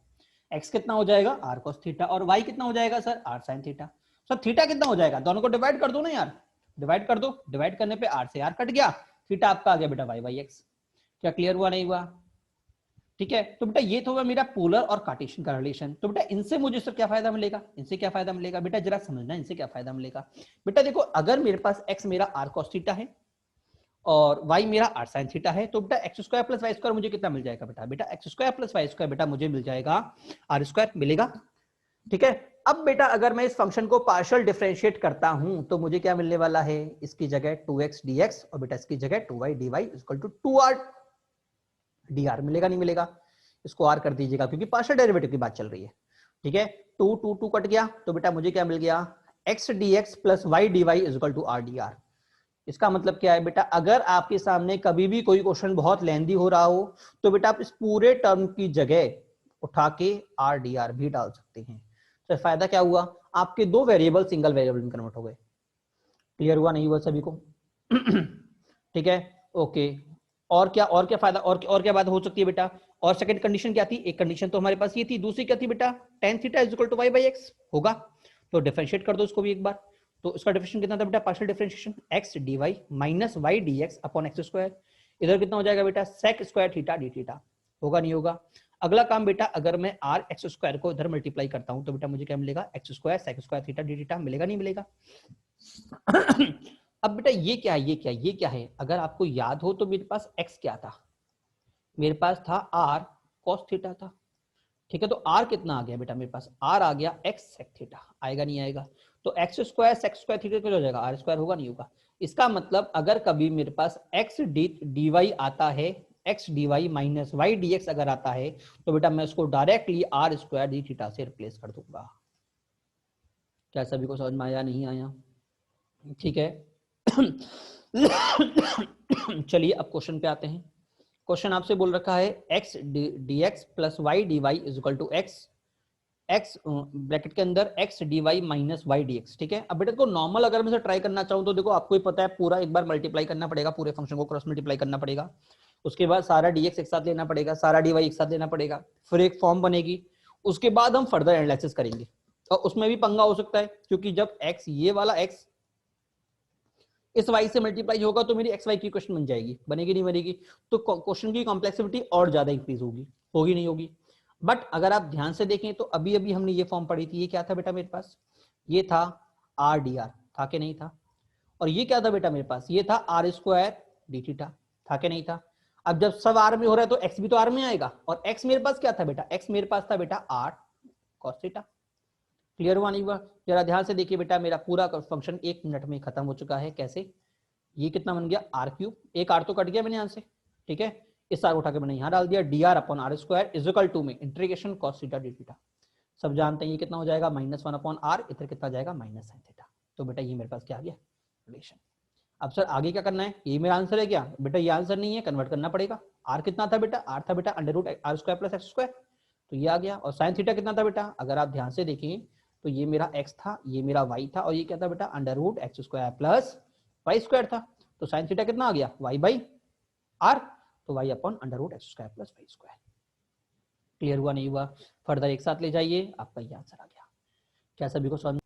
एक्स कितना हो जाएगा? R cos theta. और वाई कितना हो जाएगा sir? R sine theta. Sir theta कितना हो जाएगा? दोनों को डिवाइड कर दो ना यार, डिवाइड कर दो, डिवाइड करने पे आर से आर कट गया, थीटा आपका आ गया बेटा वाई बाई एक्स। क्या क्लियर हुआ? नहीं हुआ? ठीक है। तो बेटा ये तो हुआ मेरा पोलर और कार्टेशियन का रिलेशन। तो बेटा इनसे मुझे सर क्या फायदा मिलेगा? इनसे क्या फायदा मिलेगा बेटा? जरा समझना इनसे क्या फायदा मिलेगा। बेटा देखो अगर मेरे पास एक्स मेरा आर कॉस थीटा है और y मेरा आर साइन थीटा है, तो बेटा x square plus y square मुझे कितना मिल जाएगा बेटा? बेटा x square plus y square बेटा मुझे मिल जाएगा आर स्क्वायर मिलेगा। ठीक है। अब बेटा अगर मैं इस फंक्शन को पार्शियल डिफरेंशिएट करता हूं तो मुझे क्या मिलने वाला है? इसकी जगह 2x dx और बेटा इसकी जगह 2y dy equal to 2r dr मिलेगा। नहीं मिलेगा? इसको r कर दीजिएगा क्योंकि पार्शियल डेरिवेटिव की बात चल रही है। ठीक है, 2 2 2 कट गया, तो बेटा मुझे क्या मिल गया? x dx plus y dy equal to r dr। इसका मतलब क्या है बेटा? अगर आपके सामने कभी भी कोई क्वेश्चन बहुत लेंदी हो रहा हो तो बेटा आप इस पूरे टर्म की जगह उठा के आर डी आर भी डाल सकते हैं। तो फायदा क्या हुआ? आपके दो वेरिएबल सिंगल वेरिएबल में कन्वर्ट हो गए। क्लियर हुआ? नहीं हुआ सभी को? ठीक है, ओके। और क्या फायदा, और क्या बात हो सकती है बेटा? और सेकंड कंडीशन क्या थी? एक कंडीशन तो हमारे पास ये थी, दूसरी क्या थी बेटा? tan theta is equal to y by x होगा। तो डिफरेंशिएट कर दो इसको भी एक बार। तो इसका डिफरेंशिएशन कितना था बेटा, partial differentiation x d y minus y d x upon x square. इधर कितना हो जाएगा बेटा, sec square theta d theta. होगा नहीं होगा। अगला काम बेटा, अगर मैं आर एक्स स्क्वायर को इधर मल्टीप्लाई करता हूं तो बेटा मुझे क्या मिलेगा, x square sec square theta d theta. मिलेगा नहीं मिलेगा। अब बेटा ये क्या है, ये क्या है, अगर आपको याद हो तो मेरे पास एक्स क्या था, मेरे पास था आर कॉस थीटा था। ठीक है, तो आर कितना आ गया बेटा, मेरे पास आर आ गया एक्स सेक थीटा। आएगा नहीं आएगा। तो x square sec square theta क्या हो जाएगा, आर स्क्वायर। होगा नहीं होगा। इसका मतलब अगर कभी मेरे पास एक्स डी वाई आता है, x d y minus y d x अगर आता है, तो बेटा मैं उसको directly r square d theta से रिप्लेस कर दूंगा। क्या सभी को समझ में आया, नहीं आया? ठीक है। चलिए अब क्वेश्चन पे आते हैं। क्वेश्चन आपसे बोल रखा है x d x plus y d y is equal to x bracket के अंदर x d y minus y d x. ठीक है, अब बेटा को नॉर्मल अगर मैं ट्राई करना चाहूँ तो देखो आपको ही पता है, पूरा एक बार मल्टीप्लाई करना पड़ेगा, पूरे फंक्शन को क्रॉस मल्टीप्लाई करना पड़ेगा, उसके बाद सारा डीएक्स एक साथ लेना पड़ेगा, सारा डीवाई एक साथ लेना पड़ेगा, फिर एक फॉर्म बनेगी, उसके बाद हम फर्दर एनालिसिस करेंगे। और उसमें भी पंगा हो सकता है, क्योंकि जब एक्स ये वाला एक्स इस y से मल्टीप्लाई होगा तो मेरी एक्स वाई की क्वेश्चन बन जाएगी, बनेगी नहीं बनेगी, तो क्वेश्चन की कॉम्प्लेक्सिटी और ज्यादा इंक्रीज होगी, होगी नहीं होगी। बट अगर आप ध्यान से देखें तो अभी अभी हमने ये फॉर्म पढ़ी थी, ये क्या था बेटा मेरे पास, ये था आर डी आर, था कि नहीं था। और ये क्या था बेटा मेरे पास, ये था आर स्क्वायर डी थीटा, था कि नहीं था। अब जब सब आर में हो रहा है तो एक्स भी तो आर में आएगा, और एक्स मेरे पास क्या था बेटा, एक्स मेरे पास था बेटा आर कॉस थीटा। क्लियर हुआ नहीं हुआ? जरा ध्यान से देखिए बेटा, मेरा पूरा फंक्शन 1 मिनट में खत्म हो चुका है। कैसे, ये कितना बन गया आर क्यूब, एक आर तो कट गया मैंने यहां से, ठीक है, इस आर उठा के मैंने यहां डाल दिया, d r upon r square is equal to में integration cos theta d theta. सब जानते हैं ये कितना हो जाएगा, -1 अपॉन आर, इधर कितना जाएगा माइनस साइन थीटा। तो बेटा ये मेरे पास क्या आ गया, रिलेशन। अब सर आगे क्या करना है, ये मेरा आंसर है क्या बेटा, ये आंसर नहीं है, कन्वर्ट करना पड़ेगा। आर कितना था बेटा, आर था बेटा under root r square plus x square, तो ये आ गया। और साइन थीटा कितना था बेटा, अगर आप ध्यान से देखें तो ये मेरा x था, ये मेरा y था, और ये क्या था बेटा under root x square plus y square था। तो साइन थीटा कितना आ गया, y बाई आर, तो y upon under root x square plus y square. Clear हुआ नहीं हुआ? फर्दर एक साथ ले जाइए, आपका ये आंसर आ गया। क्या सभी को समझ?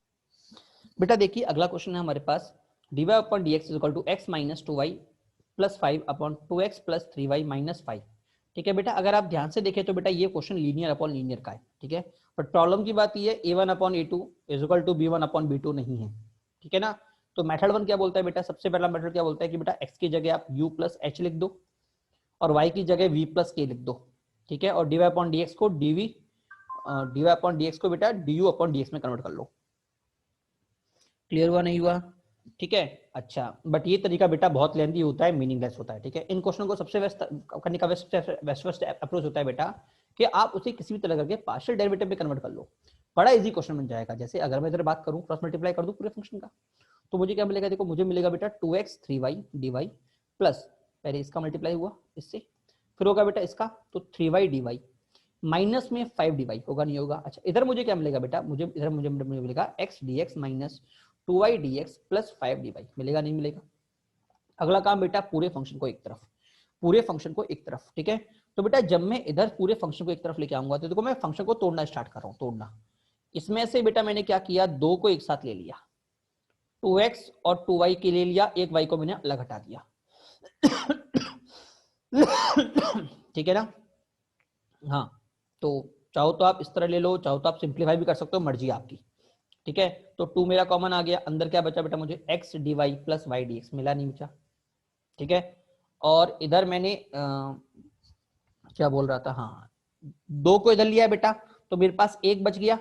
बेटा देखिए अगला क्वेश्चन है हमारे पास, d y upon d x is equal to x minus 2y plus 5 upon 2x plus 3y minus 5। ठीक है बेटा, अगर आप ध्यान से देखें तो बेटा ये क्वेश्चन लीनियर अपॉन लीनियर का है, ठीक है, बट प्रॉब्लम की बात ये है a1 upon a2 is equal to b1 upon b2 नहीं है, ठीक है ना। तो मेथड 1 क्या बोलता है बेटा, सबसे पहला मेथड क्या बोलता है कि बेटा x की जगह आप u प्लस h लिख दो और y की जगह v प्लस k लिख दो, ठीक है, और dy अपॉन dx को dy अपॉन dx को बेटा du अपॉन dx में कन्वर्ट कर लो। क्लियर हुआ नहीं हुआ? ठीक है, अच्छा, बट ये तरीका बेटा बहुत लेंथी होता है, मीनिंगलेस होता है, ठीक है। इन क्वेश्चन को सबसे बेस्ट करने का बेस्ट अप्रोच होता है बेटा कि आप उसे किसी भी तरह करके पार्शियल डेरिवेटिव में कन्वर्ट कर लो, बड़ा इजी क्वेश्चन बन जाएगा। जैसे अगर मैं इधर बात करूं, क्रॉस मल्टीप्लाई कर दूं पूरे फंक्शन का, तो मुझे क्या मिलेगा, देखो मुझे मिलेगा बेटा 2x 3y dy प्लस, पहले इसका मल्टीप्लाई हुआ इससे, फिर होगा बेटा इसका तो 3y dy माइनस में 5 dy, होगा नहीं होगा। अच्छा, इधर मुझे क्या मिलेगा बेटा, मुझे मिलेगा x dx minus 2y dx plus 5 dy, मिलेगा नहीं मिलेगा। अगला काम बेटा पूरे फंक्शन को एक तरफ, पूरे फंक्शन को एक तरफ, ठीक है। तो बेटा जब मैं इधर पूरे फंक्शन को एक तरफ लेके आऊंगा तो देखो मैं फंक्शन को तोड़ना स्टार्ट कर रहा हूं, तोड़ना। इसमें से बेटा मैंने क्या किया, 2 को एक साथ ले लिया, 2x और 2y के ले लिया, एक y को मैंने अलग हटा दिया। ठीक है ना। हाँ, तो चाहो तो आप इस तरह ले लो, चाहो तो आप सिंप्लीफाई भी कर सकते हो, मर्जी आपकी, ठीक है। तो 2 मेरा कॉमन आ गया, अंदर क्या बचा बेटा मुझे x dy plus y dx, मिला नहीं बचा, ठीक है। और इधर मैंने क्या बोल रहा था, हाँ 2 को इधर लिया बेटा, तो मेरे पास 1 बच गया,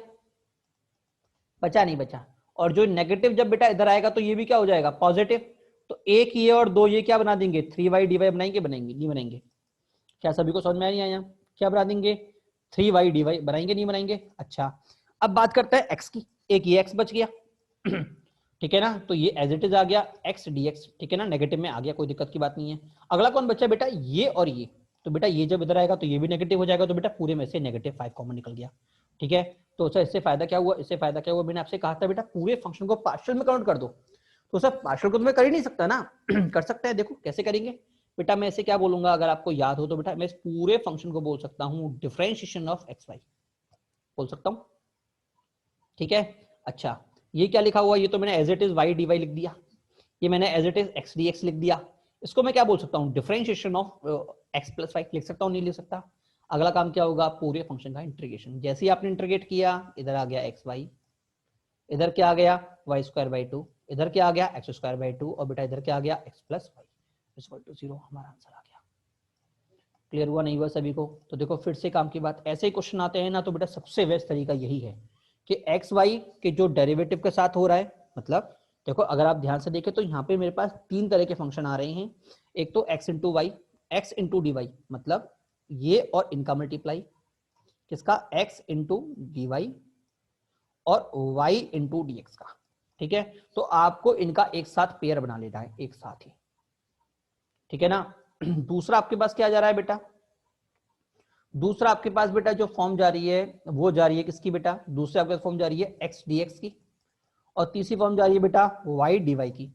बचा नहीं बचा। और जो नेगेटिव जब बेटा इधर आएगा तो ये भी क्या हो जाएगा, पॉजिटिव। तो 1 ये और 2 ये क्या बना देंगे, 3y dy बनाएंगे, बनाएंगे नहीं बनाएंगे? क्या सभी को समझ में नहीं आया? क्या बना देंगे, 3y dy बनाएंगे नहीं बनाएंगे? अच्छा, अब बात करते हैं x की, एक ये x बच गया, ठीक है ना, तो ये एज इट इज आ गया x dx, ठीक है ना, नेगेटिव में आ गया, कोई दिक्कत की बात नहीं है। अगला कौन बचा बेटा, ये और ये, तो बेटा ये जब इधर आएगा तो ये भी नेगेटिव हो जाएगा, तो बेटा पूरे में से -5 कॉमन निकल गया, ठीक है। तो सर इससे फायदा क्या हुआ, इससे फायदा क्या हुआ, मैंने आपसे कहा था बेटा पूरे फंक्शन को पार्शियल में कन्वर्ट कर दो। तो सर पार्शियल को तो मैं कर ही नहीं सकता ना। कर सकता है, देखो कैसे करेंगे बेटा, मैं इसे क्या बोलूंगा, अगर आपको याद हो तो बेटा मैं इस पूरे फंक्शन को बोल सकता हूं डिफरेंशिएशन ऑफ एक्स वाई, बोल सकता हूं, ठीक है। अच्छा, ये क्या लिखा हुआ, ये तो मैंने as it is y d y लिख दिया, ये मैंने as it is x d x लिख दिया। इसको मैं क्या बोल सकता हूँ, differentiation of x plus y लिख सकता हूँ, नहीं लिख सकता। अगला काम क्या होगा, पूरे फंक्शन का इंटीग्रेशन। जैसे ही आपने इंटीग्रेट किया, इधर आ गया एक्स वाई, इधर क्या आ गया वाई स्क्वायर बाई टू, इधर क्या आ गया एक्स स्क्वायर बाई टू, और बेटा इधर क्या आ गया x plus y equal to 0। हमारा आंसर आ गया। क्लियर हुआ नहीं हुआ सभी को? तो देखो फिर से काम की बात, ऐसे ही क्वेश्चन आते हैं ना, तो बेटा सबसे बेस्ट तरीका यही है कि एक्स वाई के जो डेरिवेटिव के साथ हो रहा है, मतलब देखो अगर आप ध्यान से देखें तो यहाँ पे मेरे पास तीन तरह के फंक्शन आ रहे हैं। एक तो x into y, x into d y, मतलब ये और इनका मल्टीप्लाई, किसका, एक्स इंटू डी वाई और y इंटू डी एक्स का। ठीक है, तो आपको इनका एक साथ पेयर बना लेना है, एक साथ ही। ठीक है ना। दूसरा आपके पास क्या जा रहा है बेटा, दूसरा आपके पास बेटा जो फॉर्म जा रही है वो जा रही है किसकी बेटा, दूसरे आपके फॉर्म जा रही है एक्स डी एक्स की, और तीसरी फॉर्म जा रही है बेटा वाई डी वाई की।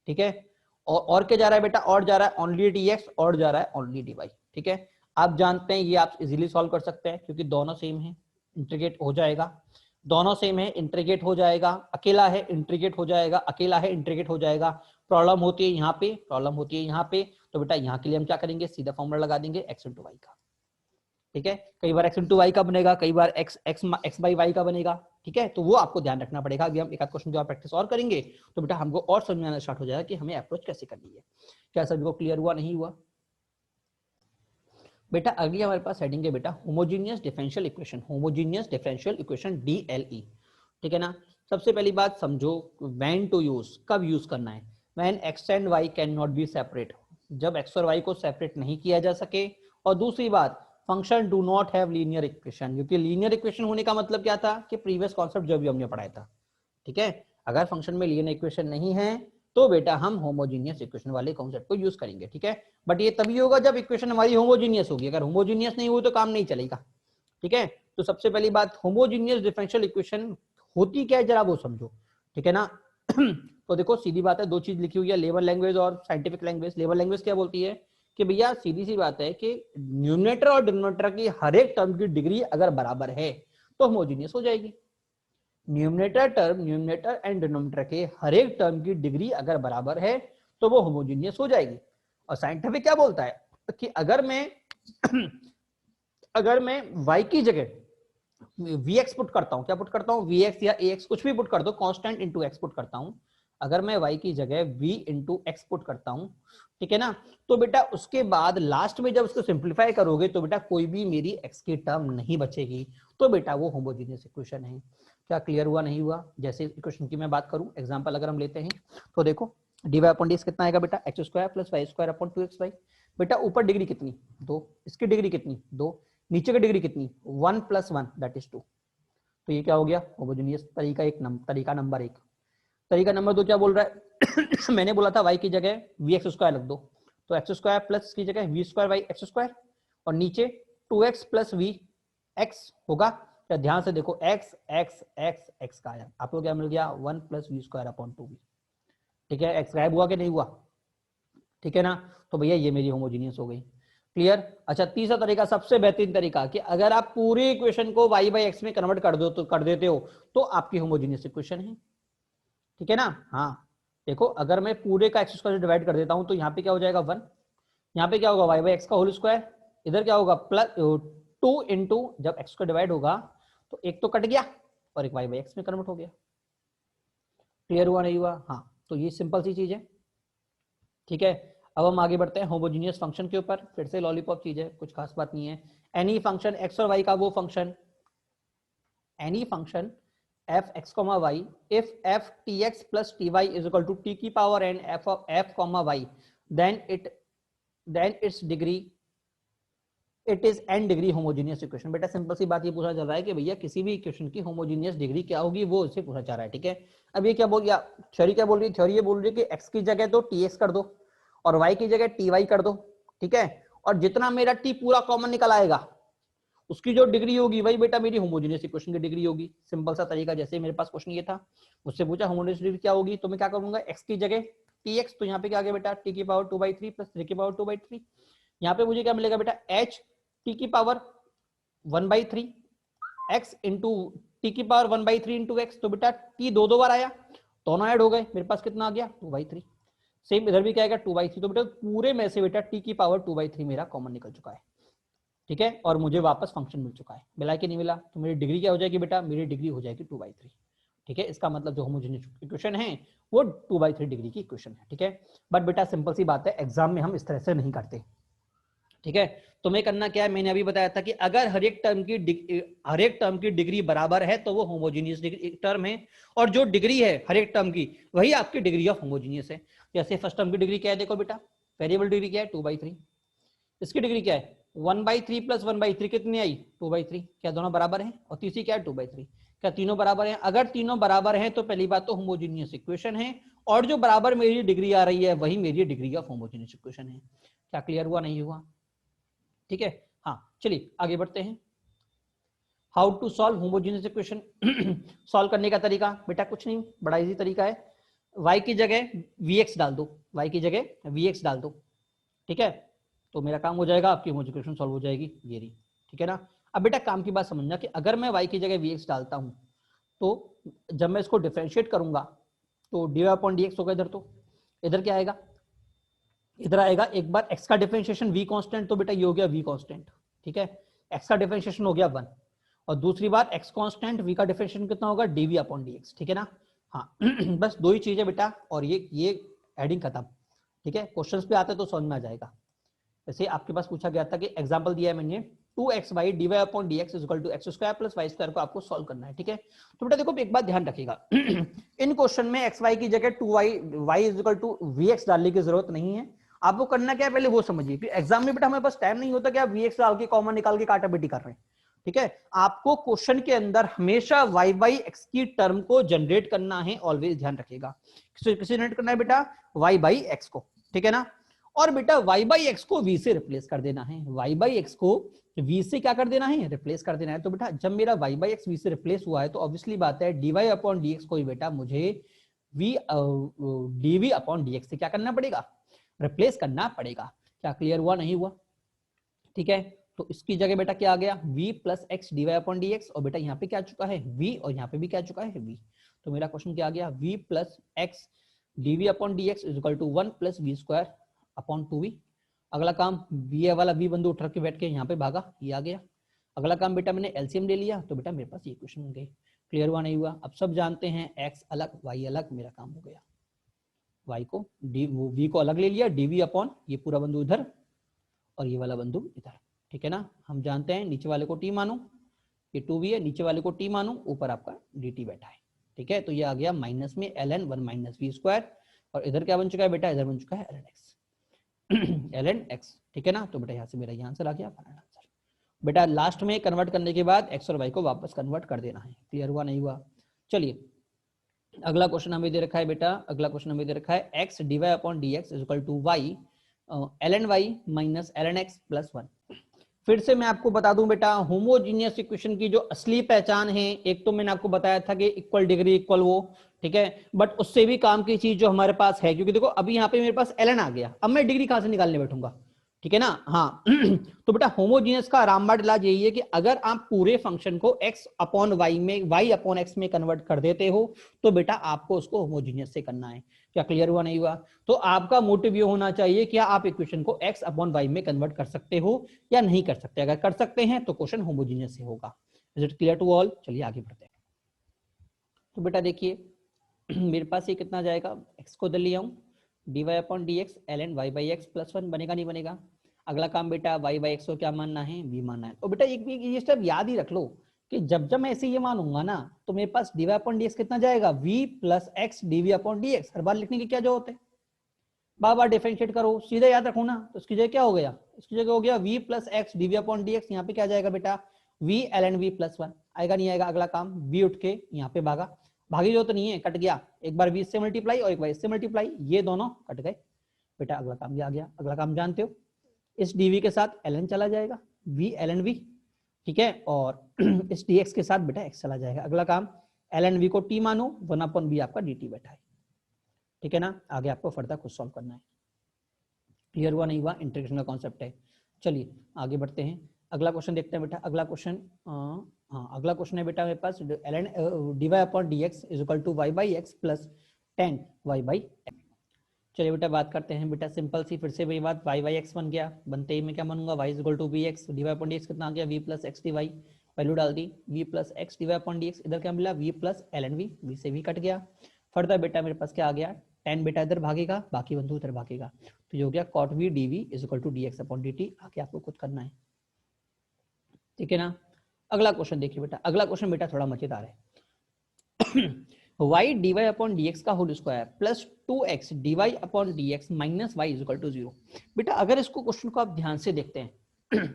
ठीक है, और क्या जा रहा है बेटा, और जा रहा है ओनली डी एक्स, और जा रहा है ओनली डी वाई। ठीक है, आप जानते हैं ये आप इजीली सॉल्व कर सकते हैं क्योंकि दोनों सेम है, इंटीग्रेट हो जाएगा, दोनों सेम है इंटीग्रेट हो जाएगा, अकेला है इंटीग्रेट हो जाएगा, अकेला है इंटीग्रेट हो जाएगा। प्रॉब्लम होती है यहाँ पे, प्रॉब्लम होती है यहाँ पे, तो बेटा यहाँ के लिए हम क्या करेंगे, सीधा फॉर्मूला लगा देंगे एक्स इंटू वाई का। ठीक है, कई बार एक्स इंटू वाई का बनेगा, कई बार x x x by y का बनेगा। ठीक है, तो वो आपको ध्यान रखना पड़ेगा। अभी हम एक आध क्वेश्चन जो आप प्रैक्टिस और करेंगे तो बेटा हमको और समझ में आना स्टार्ट हो जाएगा कि हमें अप्रोच कैसे करनी है। क्या सभी को क्लियर हुआ नहीं हुआ? बेटा अगली हमारे पास हेडिंग है बेटा homogeneous differential equation, homogeneous differential equation DLE। ठीक है ना। सबसे पहली बात समझो व्हेन टू यूज, कब यूज करना है, when x and y can not be separate, जब एक्स और वाई को सेपरेट नहीं किया जा सके। और दूसरी बात, function do not have linear equation, क्योंकि लीनियर इक्वेशन होने का मतलब क्या था कि प्रीवियस कॉन्सेप्ट जो भी हमने पढ़ाया था। ठीक है, अगर फंक्शन में लीनियर इक्वेशन नहीं है तो बेटा हम होमोजीनियस इक्वेशन वाले कॉन्सेप्ट को यूज करेंगे। ठीक है, बट ये तभी होगा जब इक्वेशन हमारी होमोजीनियस होगी, अगर होमोजीनियस नहीं हुई तो काम नहीं चलेगा। ठीक है, तो सबसे पहली बात होमोजीनियस डिफरेंशियल इक्वेशन होती क्या है जरा वो समझो। ठीक है ना। तो देखो सीधी बात है, दो चीज लिखी हुई है, लेबर लैंग्वेज और साइंटिफिक लैंग्वेज। लेबर लैंग्वेज क्या बोलती है कि भैया सीधी सी बात है कि न्यूमरेटर और डिनोमिनेटर की हर एक टर्म की डिग्री अगर बराबर है तो होमोजीनियस हो जाएगी। न्यूमरेटर एंड डिनोमिनेटर के हर एक टर्म की डिग्री अगर बराबर है तो वो होमोजीनियस हो जाएगी। और साइंटिफिक क्या बोलता है कि अगर मैं अगर मैं y की जगह vx पुट करता हूं, क्या पुट करता हूं, vx या ax कुछ भी पुट कर दो, कांस्टेंट इनटू x पुट करता हूं, अगर मैं y की जगह v इंटू एक्स पुट करता हूं, ठीक है ना, तो बेटा उसके बाद लास्ट में जब उसको सिंप्लीफाई करोगे तो बेटा कोई भी मेरी x की टर्म नहीं बचेगी, तो बेटा वो होमोजीनियस इक्वेशन है। क्या क्लियर हुआ नहीं हुआ? जैसे इक्वेशन की मैं बात करूं, एग्जांपल अगर हम लेते हैं तो देखो dy अपॉन डी कितना आएगा बेटा, x square plus y square upon 2xy। बेटा ऊपर डिग्री कितनी, 2, इसकी डिग्री कितनी, 2, नीचे की डिग्री कितनी, 1 + 1 दैट इज 2। तो ये क्या हो गया, होमोजेनियस तरीका एक तरीका नंबर एक। तरीका नंबर दो क्या बोल रहा है मैंने बोला था y की जगह vx स्क्वायर रख दो, तो एक्स स्क्वायर प्लस की जगह v square by x square, और नीचे 2x प्लस वी एक्स होगा। तो ध्यान से देखो x x x x का आया, आपको क्या मिल गया, 1 + वी स्क्वायर अपॉन 2v। ठीक है, x गायब हुआ कि नहीं हुआ? ठीक है ना, तो भैया ये मेरी होमोजीनियस हो गई। क्लियर? अच्छा, तीसरा तरीका सबसे बेहतरीन तरीका कि अगर आप पूरी इक्वेशन को y बाई एक्स में कन्वर्ट कर दो तो कर देते हो तो आपकी होमोजीनियस इक्वेशन है। ठीक है ना। हाँ देखो, अगर मैं पूरे का एक्स स्क्वायर से डिवाइड कर देता हूं तो यहाँ पे क्या हो जाएगा 1, यहाँ पे क्या होगा y बाई एक्स का होल स्क्वायर, इधर क्या होगा प्लस 2 इंटू, जब एक्स का डिवाइड होगा तो एक तो कट गया और एक y बाई एक्स में कन्वर्ट हो गया। क्लियर हुआ नहीं हुआ? हाँ, तो ये सिंपल सी चीज है। ठीक है, अब हम आगे बढ़ते हैं होमोजीनियस फंक्शन के ऊपर। फिर से लॉलीपॉप चीज है, कुछ खास बात नहीं है। एनी फंक्शन एक्स और वाई का वो function, any function f x comma y if f t x plus t y is equal to t की power n f of f comma y then it's degree it is n degree homogeneous equation. बेटा simple सी बात ये पूछा चल रहा है कि भैया किसी भी इक्वेशन की होमोजीनियस डिग्री क्या होगी, वो इससे पूछा जा रहा है। ठीक है, अब ये क्या बोल गया, थ्योरी क्या बोल रही है, थ्योरी ये बोल रही है कि एक्स की जगह तो टी एक्स कर दो और y की जगह टी वाई कर दो। ठीक है, और जितना मेरा t पूरा कॉमन निकल आएगा उसकी जो डिग्री होगी वही बेटा मेरी होमोजेनियस इक्वेशन की डिग्री होगी। सिंपल सा तरीका, जैसे मेरे पास क्वेश्चन ये था, मुझसे पूछा होमोजेनियस डिग्री क्या होगी, तो मैं क्या करूंगा, x की जगह tx, तो यहाँ पे क्या आ गया बेटा t की पावर 2/3 प्लस 3 की पावर 2/3। यहाँ पे मुझे क्या मिलेगा बेटा h t की पावर 1/3 x इंटू टी की पावर 1/3 इंटू एक्स, तो बेटा टी दो बार आया, दोनों ऐड हो गए, मेरे पास कितना आ गया 2/3। सेम इधर भी क्या आएगा 2/3, तो बेटा पूरे में से बेटा टी की पावर 2/3 मेरा कॉमन निकल चुका है, ठीक है, और मुझे वापस फंक्शन मिल चुका है। मिला कि नहीं मिला? तो मेरी डिग्री क्या हो जाएगी बेटा, मेरी डिग्री हो जाएगी 2/3, ठीक है। इसका मतलब जो होमोजेनियस इक्वेशन है वो 2/3 डिग्री की इक्वेशन है, ठीक है। बट बेटा सिंपल सी बात है, एग्जाम में हम इस तरह से नहीं करते, ठीक है। तो मैं करना क्या है, मैंने अभी बताया था कि अगर हर एक टर्म की डिग्री बराबर है तो वो होमोजीनियस टर्म है, और जो डिग्री है हर एक टर्म की वही आपकी डिग्री ऑफ होमोजीनियस है। जैसे फर्स्ट टर्म की डिग्री क्या है, देखो बेटा, वेरिएबल डिग्री क्या है 2/3, इसकी डिग्री क्या है 1/3 प्लस 1/3 कितनी आई 2/3, क्या दोनों बराबर हैं? और तीसरी क्या है 2/3, क्या तीनों बराबर हैं? अगर तीनों बराबर हैं तो पहली बात तो होमोजीनियस इक्वेशन है, और जो बराबर मेरी डिग्री आ रही है वही मेरी डिग्री ऑफ होमोजीनियस इक्वेशन है। क्या क्लियर हुआ नहीं हुआ? ठीक है, हाँ चलिए आगे बढ़ते हैं। How to solve homogeneous equation. Solve करने का तरीका बेटा कुछ नहीं, बड़ा इजी तरीका है, y की जगह vx डाल दो, y की जगह vx डाल दो, ठीक है, तो मेरा काम हो जाएगा, आपकी होमोजेनियस इक्वेशन सॉल्व हो जाएगी ये रही, ठीक है ना। अब बेटा काम की बात समझना कि अगर मैं y की जगह vx डालता हूं तो जब मैं इसको डिफरेंशिएट करूंगा तो dy/dx होगा इधर, तो इधर क्या आएगा, इधर आएगा एक बार x का डिफरेंशिएशन v कांस्टेंट, तो बेटा ये हो गया v कांस्टेंट, ठीक है, x का डिफरेंशिएशन हो गया 1, और दूसरी बार x कांस्टेंट v का डिफरेंशिएशन कितना होगा dv/dx, ठीक है ना। हाँ बस दो ही चीजें बेटा, और ये एडिंग खत्म, ठीक है। क्वेश्चंस पे आते तो समझ में आ जाएगा। जैसे आपके पास पूछा गया था कि एग्जांपल दिया है मैंने 2xy dy/dx is equal to x square plus y square को आपको सॉल्व करना है, ठीक है। तो बेटा देखो एक बात ध्यान रखिएगा इन क्वेश्चन में xy की जगह 2y y is equal to vx डालने की जरूरत नहीं है। आपको करना क्या है पहले वो समझिए, कि एग्जाम में बेटा हमारे पास टाइम नहीं होता कि आप vx डाल के कॉमन निकाल के काटाबेटी कर रहे हैं, ठीक है। आपको क्वेश्चन के अंदर हमेशा y बाई x की टर्म को जनरेट करना है, ऑलवेज ध्यान रखिएगा। किसे जनरेट करना है बेटा, y बाई x को, ठीक है ना। और बेटा y बाई एक्स को v से रिप्लेस कर देना है, y बाई एक्स को v से क्या कर देना है, रिप्लेस कर देना है। तो बेटा जब मेरा y बाई एक्स v से रिप्लेस हुआ है तो ऑब्वियसली बात है dy/dx को ही बेटा मुझे v dv/dx से क्या करना पड़ेगा, रिप्लेस करना पड़ेगा। क्या क्लियर हुआ नहीं हुआ? ठीक है, तो इसकी जगह बेटा क्या आ गया v प्लस एक्स dy/dx, और बेटा यहाँ पे क्या आ चुका है v, और यहाँ पे भी क्या आ चुका है v। तो मेरा क्वेश्चन क्या आ गया, v plus x dv/dx is equal to 1 plus v square upon 2v। अगला काम b वाला v बंदू उठा के बैठ के यहाँ पे भागा, ये आ गया। अगला काम बेटा मैंने एलसीएम ले लिया, तो बेटा मेरे पास ये क्वेश्चन हो गए। क्लियर हुआ नहीं हुआ? अब सब जानते हैं x अलग y अलग, मेरा काम हो गया। y को v को अलग ले लिया, dv अपॉन ये पूरा बंदू इधर और ये वाला बंदू इधर, ठीक है ना। हम जानते हैं नीचे वाले को t मानो, ये 2v है, नीचे वाले को t मानो, ऊपर आपका dt बैठा है, ठीक है। तो ये आ गया माइनस में ln 1 माइनस वी स्क्वायर, और इधर क्या बन चुका है बेटा, इधर बन चुका है ln x ln x, ठीक है ना। तो बेटा यहाँ से मेरा ये आंसर आ गया, फाइनल आंसर। बेटा लास्ट में कन्वर्ट करने के बाद x और y को वापस कन्वर्ट कर देना है। क्लियर हुआ नहीं हुआ? चलिए अगला क्वेश्चन हमें दे रखा है बेटा, अगला क्वेश्चन हमें दे रखा है x dy/dx is equal to y ln y minus ln x plus 1। फिर से मैं आपको बता दूं बेटा, होमोजीनियस इक्वेशन की जो असली पहचान है, एक तो मैंने आपको बताया था कि इक्वल डिग्री इक्वल वो, ठीक है, बट उससे भी काम की चीज जो हमारे पास है, क्योंकि देखो अभी यहाँ पे मेरे पास ln आ गया, अब मैं डिग्री कहां से निकालने बैठूंगा, ठीक है ना। हाँ तो बेटा होमोजीनियस का रामबाण इलाज यही है कि अगर आप पूरे फंक्शन को x अपॉन y में y अपॉन x में कन्वर्ट कर देते हो तो बेटा आपको उसको होमोजीनियस से करना है। क्या क्लियर हुआ नहीं हुआ? तो आपका मोटिव ये होना चाहिए कि आप इक्वेशन को x अपॉन y में कन्वर्ट कर सकते हो या नहीं कर सकते। अगर कर सकते हैं तो क्वेश्चन होमोजीनियस से होगा। Is it clear to all? चलिए आगे बढ़ते हैं। तो बेटा देखिए मेरे पास ये कितना जाएगा, x को इधर ले आऊं, dy/dx ln y by x plus 1 बनेगा नहीं बनेगा। अगला काम बेटा y बाई एक्स को क्या मानना है, v मानना है। और बेटा एक ये स्टेप याद ही रख लो कि जब जब मैं ऐसे ये मानूंगा ना तो मेरे पास dy/dx कितना जाएगा, v प्लस एक्स dv/dx। हर बार लिखने की क्या जरूरत है, बार बार डिफरेंशिएट करो, सीधे याद रखो ना। तो इसकी जगह क्या हो गया, इसकी जगह हो गया v प्लस एक्स dv/dx। यहाँ पे क्या जाएगा बेटा, v ln v प्लस 1 आएगा नहीं आएगा। अगला काम v उठ के यहाँ पे भागा, भागी जो तो नहीं है, कट गया, एक बार v से मल्टीप्लाई और एक बार इससे मल्टीप्लाई, ये दोनों कट गए बेटा। अगला काम ये आ गया। अगला काम जानते हो, इस dv के साथ ln चला जाएगा, v ln v, ठीक है, और इस dx के साथ बेटा x चला जाएगा। अगला काम ln v को t मानो, 1/v आपका dt बैठा है, ठीक है ना। आगे आपको फर्दर खुद सॉल्व करना है। क्लियर हुआ नहीं हुआ? इंटीग्रेशन का कॉन्सेप्ट है। चलिए आगे बढ़ते हैं। अगला क्वेश्चन देखते हैं बेटा। अगला क्वेश्चन हाँ अगला क्वेश्चन है बेटा मेरे पास ln dy upon dx is equal to y by x plus 10 y by. चलिए बेटा बात करते हैं बेटा सिंपल सी, फिर से वही बात, y बाई एक्स बन गया, बनते ही मैं क्या बनूंगा y is equal to b x, d y upon d x कितना आ गया v plus x d y, value डाल दी v plus x d y upon d x, इधर क्या मिला v plus l n v से भी कट गया। फर्दर बेटा मेरे पास क्या आ गया 10 बेटा इधर भागेगा, बाकी बंधु इधर भागेगा, तो ये हो गया cot v dv is equal to d x upon d t. आगे आपको कुछ करना है, ठीक है ना। अगला क्वेश्चन देखिए बेटा, अगला क्वेश्चन बेटा थोड़ा मजेदार है y dy अपॉन dx का whole square plus 2x dy upon dx minus y is equal to 0। बेटा अगर इसको क्वेश्चन को आप ध्यान से देखते हैं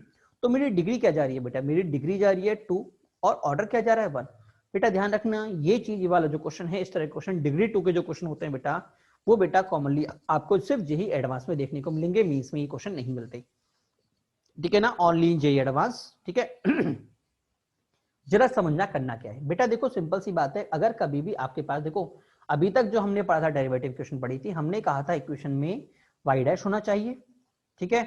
तो मेरी डिग्री क्या जा रही है बेटा, मेरी डिग्री जा रही है 2 और ऑर्डर क्या जा रहा है 1। बेटा ध्यान रखना ये चीज वाला जो क्वेश्चन है, इस तरह क्वेश्चन डिग्री 2 के जो क्वेश्चन होते हैं बेटा, वो बेटा कॉमनली आपको सिर्फ जेई एडवांस में देखने को मिलेंगे, मींस में ये क्वेश्चन नहीं मिलते, ठीक है ना, ओनली जेई एडवांस, ठीक है। जरा समझना करना क्या है बेटा, देखो सिंपल सी बात है, अगर कभी भी आपके पास देखो अभी तक जो हमने पढ़ा था डेरिवेटिव इक्वेशन पढ़ी थी, हमने कहा था इक्वेशन में y डैश होना चाहिए, ठीक है,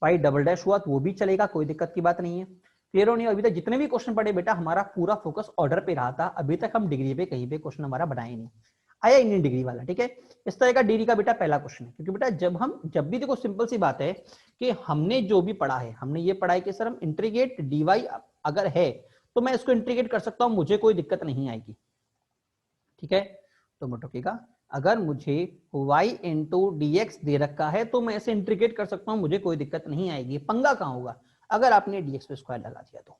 y डबल डैश हुआ तो वो भी चलेगा, कोई दिक्कत की बात नहीं है। क्लियर हो नहीं? अभी तक जितने भी क्वेश्चन पढ़े बेटा हमारा पूरा फोकस ऑर्डर पे रहा था, अभी तक हम डिग्री पे कहीं पे क्वेश्चन हमारा बनाए नहीं, आया इंडियन डिग्री वाला, ठीक है। इस तरह का डिग्री का बेटा पहला क्वेश्चन है, क्योंकि बेटा जब भी देखो सिंपल सी बात है कि हमने जो भी पढ़ा है, हमने ये पढ़ा है कि सर हम इंटीग्रेट dy अगर है तो मैं इसको इंटीग्रेट कर सकता हूं, मुझे कोई दिक्कत नहीं आएगी, ठीक है। तो मैं टोकेगा अगर मुझे y इंटू dx दे रखा है तो मैं इसे इंटीग्रेट कर सकता हूं, मुझे कोई दिक्कत नहीं आएगी। पंगा कहां होगा, अगर आपने dx पे स्क्वायर लगा दिया तो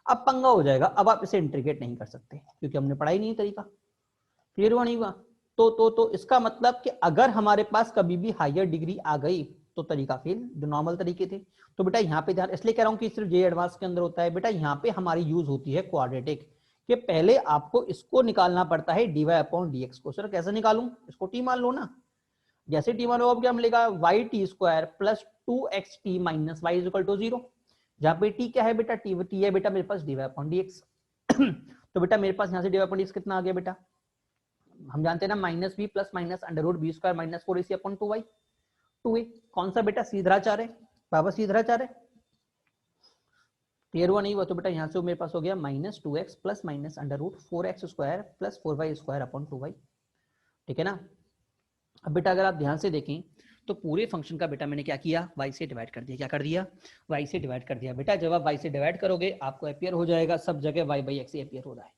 अब पंगा हो जाएगा, अब आप इसे इंटीग्रेट नहीं कर सकते क्योंकि हमने पढ़ा ही नहीं तरीका। क्लियर हुआ नहीं हुआ? तो इसका मतलब कि अगर हमारे पास कभी भी हायर डिग्री आ गई तो तरीका फेल, जो नॉर्मल तरीके थे। तो बेटा यहाँ पे ध्यान इसलिए कह रहा हूँ कि सिर्फ जे एडवांस के अंदर होता है बेटा, यहाँ पे हमारी यूज होती है क्वाड्रेटिक, कि पहले आपको इसको निकालना पड़ता है dy अपॉन dx को। सर कैसे निकालूं, इसको t मान लो ना, जैसे t मान लो अब क्या मिलेगा y t square plus 2xt minus y is equal to 0, जहां पे t क्या है बेटा, t है बेटा मेरे पास dy अपॉन dx तो बेटा मेरे पास यहाँ से dy अपॉन dx कितना आ गया बेटा, हम जानते हैं ना minus b plus minus under root b square minus 4ac upon 2y 2a, कौन सा बेटा सीधराचार है, बाबा सीधराचार है। क्लियर हुआ नहीं हुआ? तो बेटा यहाँ से मेरे पास हो गया minus 2x plus minus under root 4x square plus 4y square upon 2y, ठीक है ना। अब बेटा अगर आप ध्यान से देखें तो पूरे फंक्शन का बेटा मैंने क्या किया, y से डिवाइड कर दिया, क्या कर दिया, y से डिवाइड कर दिया। बेटा जब आप y से डिवाइड करोगे आपको अपियर हो जाएगा सब जगह y बाई एक्स अपियर हो रहा है,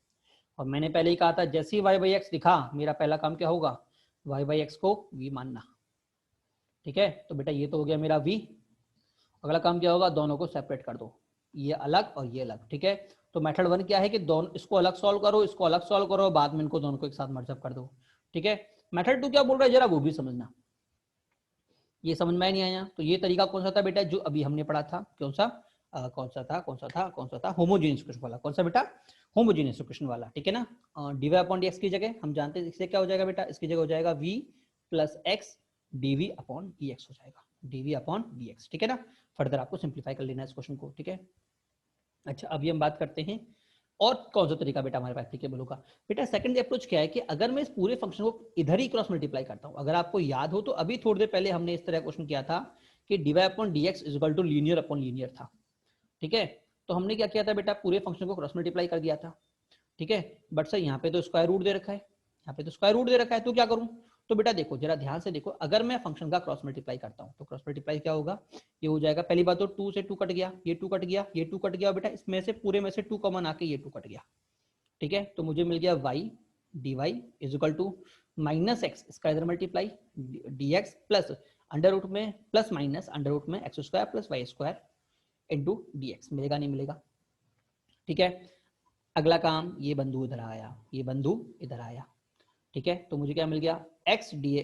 और मैंने पहले ही कहा था जैसे ही y बाई एक्स दिखा मेरा पहला काम क्या होगा, y बाई एक्स को v मानना, ठीक है। तो बेटा ये तो हो गया मेरा v, अगला काम क्या होगा, दोनों को सेपरेट कर दो, ये अलग और ये अलग, ठीक है। तो मेथड 1 क्या है कि दोनों इसको अलग सॉल्व करो, इसको अलग सॉल्व करो, बाद में इनको दोनों को एक साथ मर्ज अप कर दो, ठीक है। मेथड 2 क्या बोल रहा है जरा वो भी समझना, ये समझ में नहीं आया तो ये तरीका कौन सा था बेटा जो अभी हमने पढ़ा था, कौन सा होमोजेनियस इक्वेशन वाला, कौन सा बेटा, होमोजेनियस इक्वेशन वाला, ठीक है ना। dy अपॉन dx की जगह हम जानते हैं इससे क्या हो जाएगा बेटा, इसकी जगह हो जाएगा v plus x dv upon dx हो जाएगा, dv अपॉन dx, ठीक है ना। फर्दर आपको सिंप्लीफाई कर लेना है इस क्वेश्चन को, ठीक है। अच्छा अभी हम बात करते हैं और कौन सा तरीका बेटा हमारे पास एप्लीकेबल होगा। बेटा सेकंड अप्रोच क्या है कि अगर मैं इस पूरे फंक्शन को इधर ही क्रॉस मल्टीप्लाई करता हूं, अगर आपको याद हो तो अभी थोड़ी देर पहले हमने इस तरह क्वेश्चन किया था कि dy upon dx is equal to linear upon linear था, ठीक है। तो हमने क्या किया था बेटा, पूरे फंक्शन को क्रॉस मल्टीप्लाई कर दिया था, ठीक है। बट सर यहाँ पे तो स्क्वायर रूट दे रखा है, यहाँ पे तो स्क्वायर रूट दे रखा है, तो क्या करूं, तो बेटा देखो जरा ध्यान से देखो, अगर मैं फंक्शन का क्रॉस मल्टीप्लाई करता हूं तो क्रॉस मल्टीप्लाई क्या होगा, ये हो जाएगा, पहली बात तो 2 से 2 कट गया, ये 2 कट गया, ये 2 कट गया बेटा, इसमें से पूरे में से 2 कॉमन आके ये 2 कट गया, ठीक है। तो मुझे मिल गया y dy is equal to minus x, इसका इधर multiply dx plus under root में प्लस माइनस अंडर रूट में x square plus y square into dx, मिलेगा नहीं मिलेगा, ठीक है। अगला काम, ये बंधु इधर आया, ये बंधु इधर आया, ठीक है। तो मुझे क्या मिल गया, एक्स डी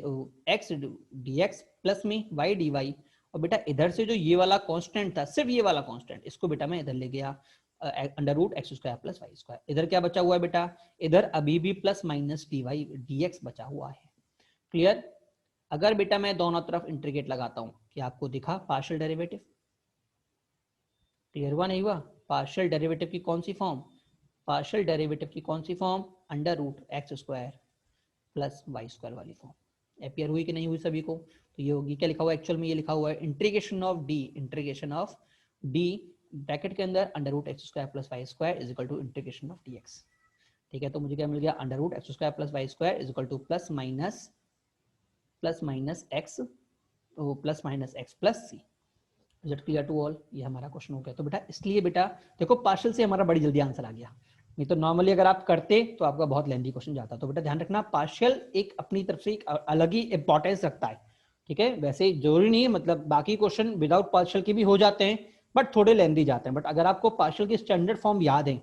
एक्स प्लस में वाई डी वाई, और बेटा इधर से जो ये वाला कांस्टेंट था, सिर्फ ये वाला कांस्टेंट, इसको बेटा मैं इधर ले गया under root x square plus y square. इधर क्या बचा हुआ है बेटा, इधर अभी भी plus minus d y d x बचा हुआ है। क्लियर? अगर बेटा मैं दोनों तरफ इंटीग्रेट लगाता हूं, क्या आपको दिखा पार्शियल डेरिवेटिव, क्लियर हुआ नहीं हुआ? पार्शियल डेरिवेटिव की कौन सी फॉर्म, पार्शियल डेरिवेटिव की कौन सी form, under root x square plus y square वाली फॉर्म। अपियर हुई कि नहीं हुई सभी को? तो ये होगी, क्या लिखा हुआ है एक्चुअल में, ये लिखा हुआ है इंटीग्रेशन ऑफ डी ब्रैकेट के अंदर under root x square plus y square is equal to integration of d x. ठीक है, तो मुझे क्या मिल गया, under root x square plus y square is equal to plus minus x, तो plus minus x plus c. Is it clear to all? ये हमारा क्वेश्चन हो गया। तो बेटा इसलिए बेटा देखो पार्शियल से हमारा बड़ी जल्दी आंसर आ गया, नहीं तो नॉर्मली अगर आप करते तो आपका बहुत लेंथी क्वेश्चन जाता। तो बेटा ध्यान रखना, पार्शियल एक अपनी तरफ से एक अलग ही इंपॉर्टेंस रखता है। ठीक है, वैसे जरूरी नहीं है, मतलब बाकी क्वेश्चन विदाउट पार्शियल के भी हो जाते हैं बट थोड़े लेंथी जाते हैं। बट अगर आपको पार्शियल की स्टैंडर्ड फॉर्म याद है,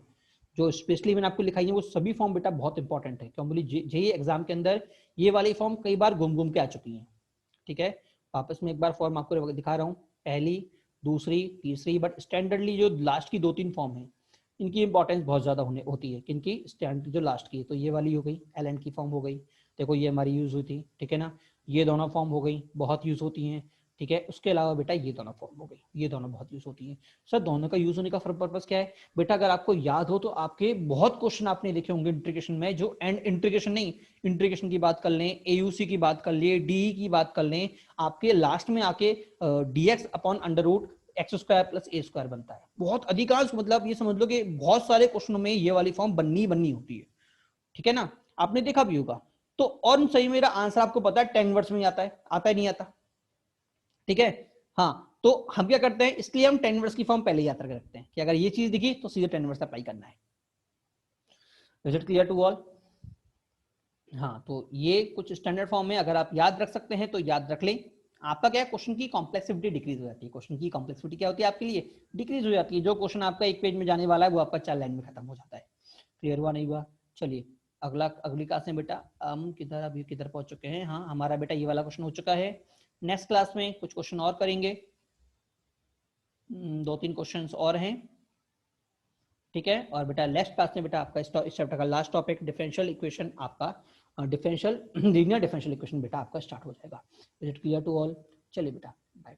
जो स्पेशली मैंने आपको लिखाई है, वो सभी फॉर्म बेटा बहुत इंपॉर्टेंट है। क्यों बोली, जेईई एग्जाम के अंदर ये वाली फॉर्म कई बार घूम के आ चुकी है। ठीक है, वापस में एक बार फॉर्म आपको दिखा रहा हूँ, पहली, दूसरी, तीसरी, बट स्टैंडर्डली जो लास्ट की 2-3 फॉर्म है इनकी इंपॉर्टेंस बहुत ज्यादा होती है। किनकी? स्टैंडर्ड जो लास्ट की, तो ये वाली हो गई, एल की फॉर्म हो गई, देखो ये हमारी यूज हुई थी। ठीक है ना, ये दोनों फॉर्म हो गई, बहुत यूज होती हैं। ठीक है, उसके अलावा बेटा ये दोनों फॉर्म हो गई, ये दोनों बहुत यूज होती हैं। सर दोनों का यूज होने का पर्पस क्या है बेटा? अगर आपको याद हो तो आपके बहुत क्वेश्चन आपने देखे होंगे इंटीग्रेशन में, जो एंड इंटीग्रेशन नहीं, इंटीग्रेशन की बात कर लें, एयूसी की बात कर ले, डीई की बात कर लें, आपके लास्ट में आके d x upon under root x square plus a square बनता है। बहुत अधिकांश, मतलब ये समझ लो कि बहुत सारे क्वेश्चनों में ये वाली फॉर्म बननी होती है। ठीक है ना, आपने देखा भी होगा। तो और सही मेरा आंसर आपको पता है 10 वर्ड्स में आता है नहीं आता? ठीक है, हाँ, तो हम क्या करते हैं, इसलिए हम 10 वर्ड्स की फॉर्म पहले याद करके रखते हैं कि अगर ये चीज दिखी तो सीधे 10 वर्ड्स अप्लाई करना है। Is it clear to all? हाँ, तो ये कुछ स्टैंडर्ड फॉर्म है, अगर आप याद रख सकते हैं तो याद रख लें। आपका क्या है, क्वेश्चन की कॉम्प्लेक्सिटी डिक्रीज हो जाती है। क्वेश्चन की कॉम्प्लेक्सिटी क्या होती है आपके लिए? डिक्रीज हो जाती है। जो क्वेश्चन आपका एक पेज में जाने वाला है वो आपका 4 लाइन में खत्म हो जाता है। क्लियर हुआ नहीं हुआ? चलिए अगली क्लास में बेटा हम किधर पहुंच चुके हैं? हाँ, हमारा बेटा ये वाला क्वेश्चन हो चुका है। नेक्स्ट क्लास में कुछ क्वेश्चन और करेंगे, 2-3 क्वेश्चंस और हैं। ठीक है, और बेटा नेक्स्ट क्लास में बेटा आपका इस चैप्टर का लास्ट टॉपिक डिफरेंशियल इक्वेशन, आपका डिफरेंशियल लीनियर डिफरेंशियल इक्वेशन बेटा आपका स्टार्ट हो जाएगा। Is it clear to all? चलिए बेटा, बाय।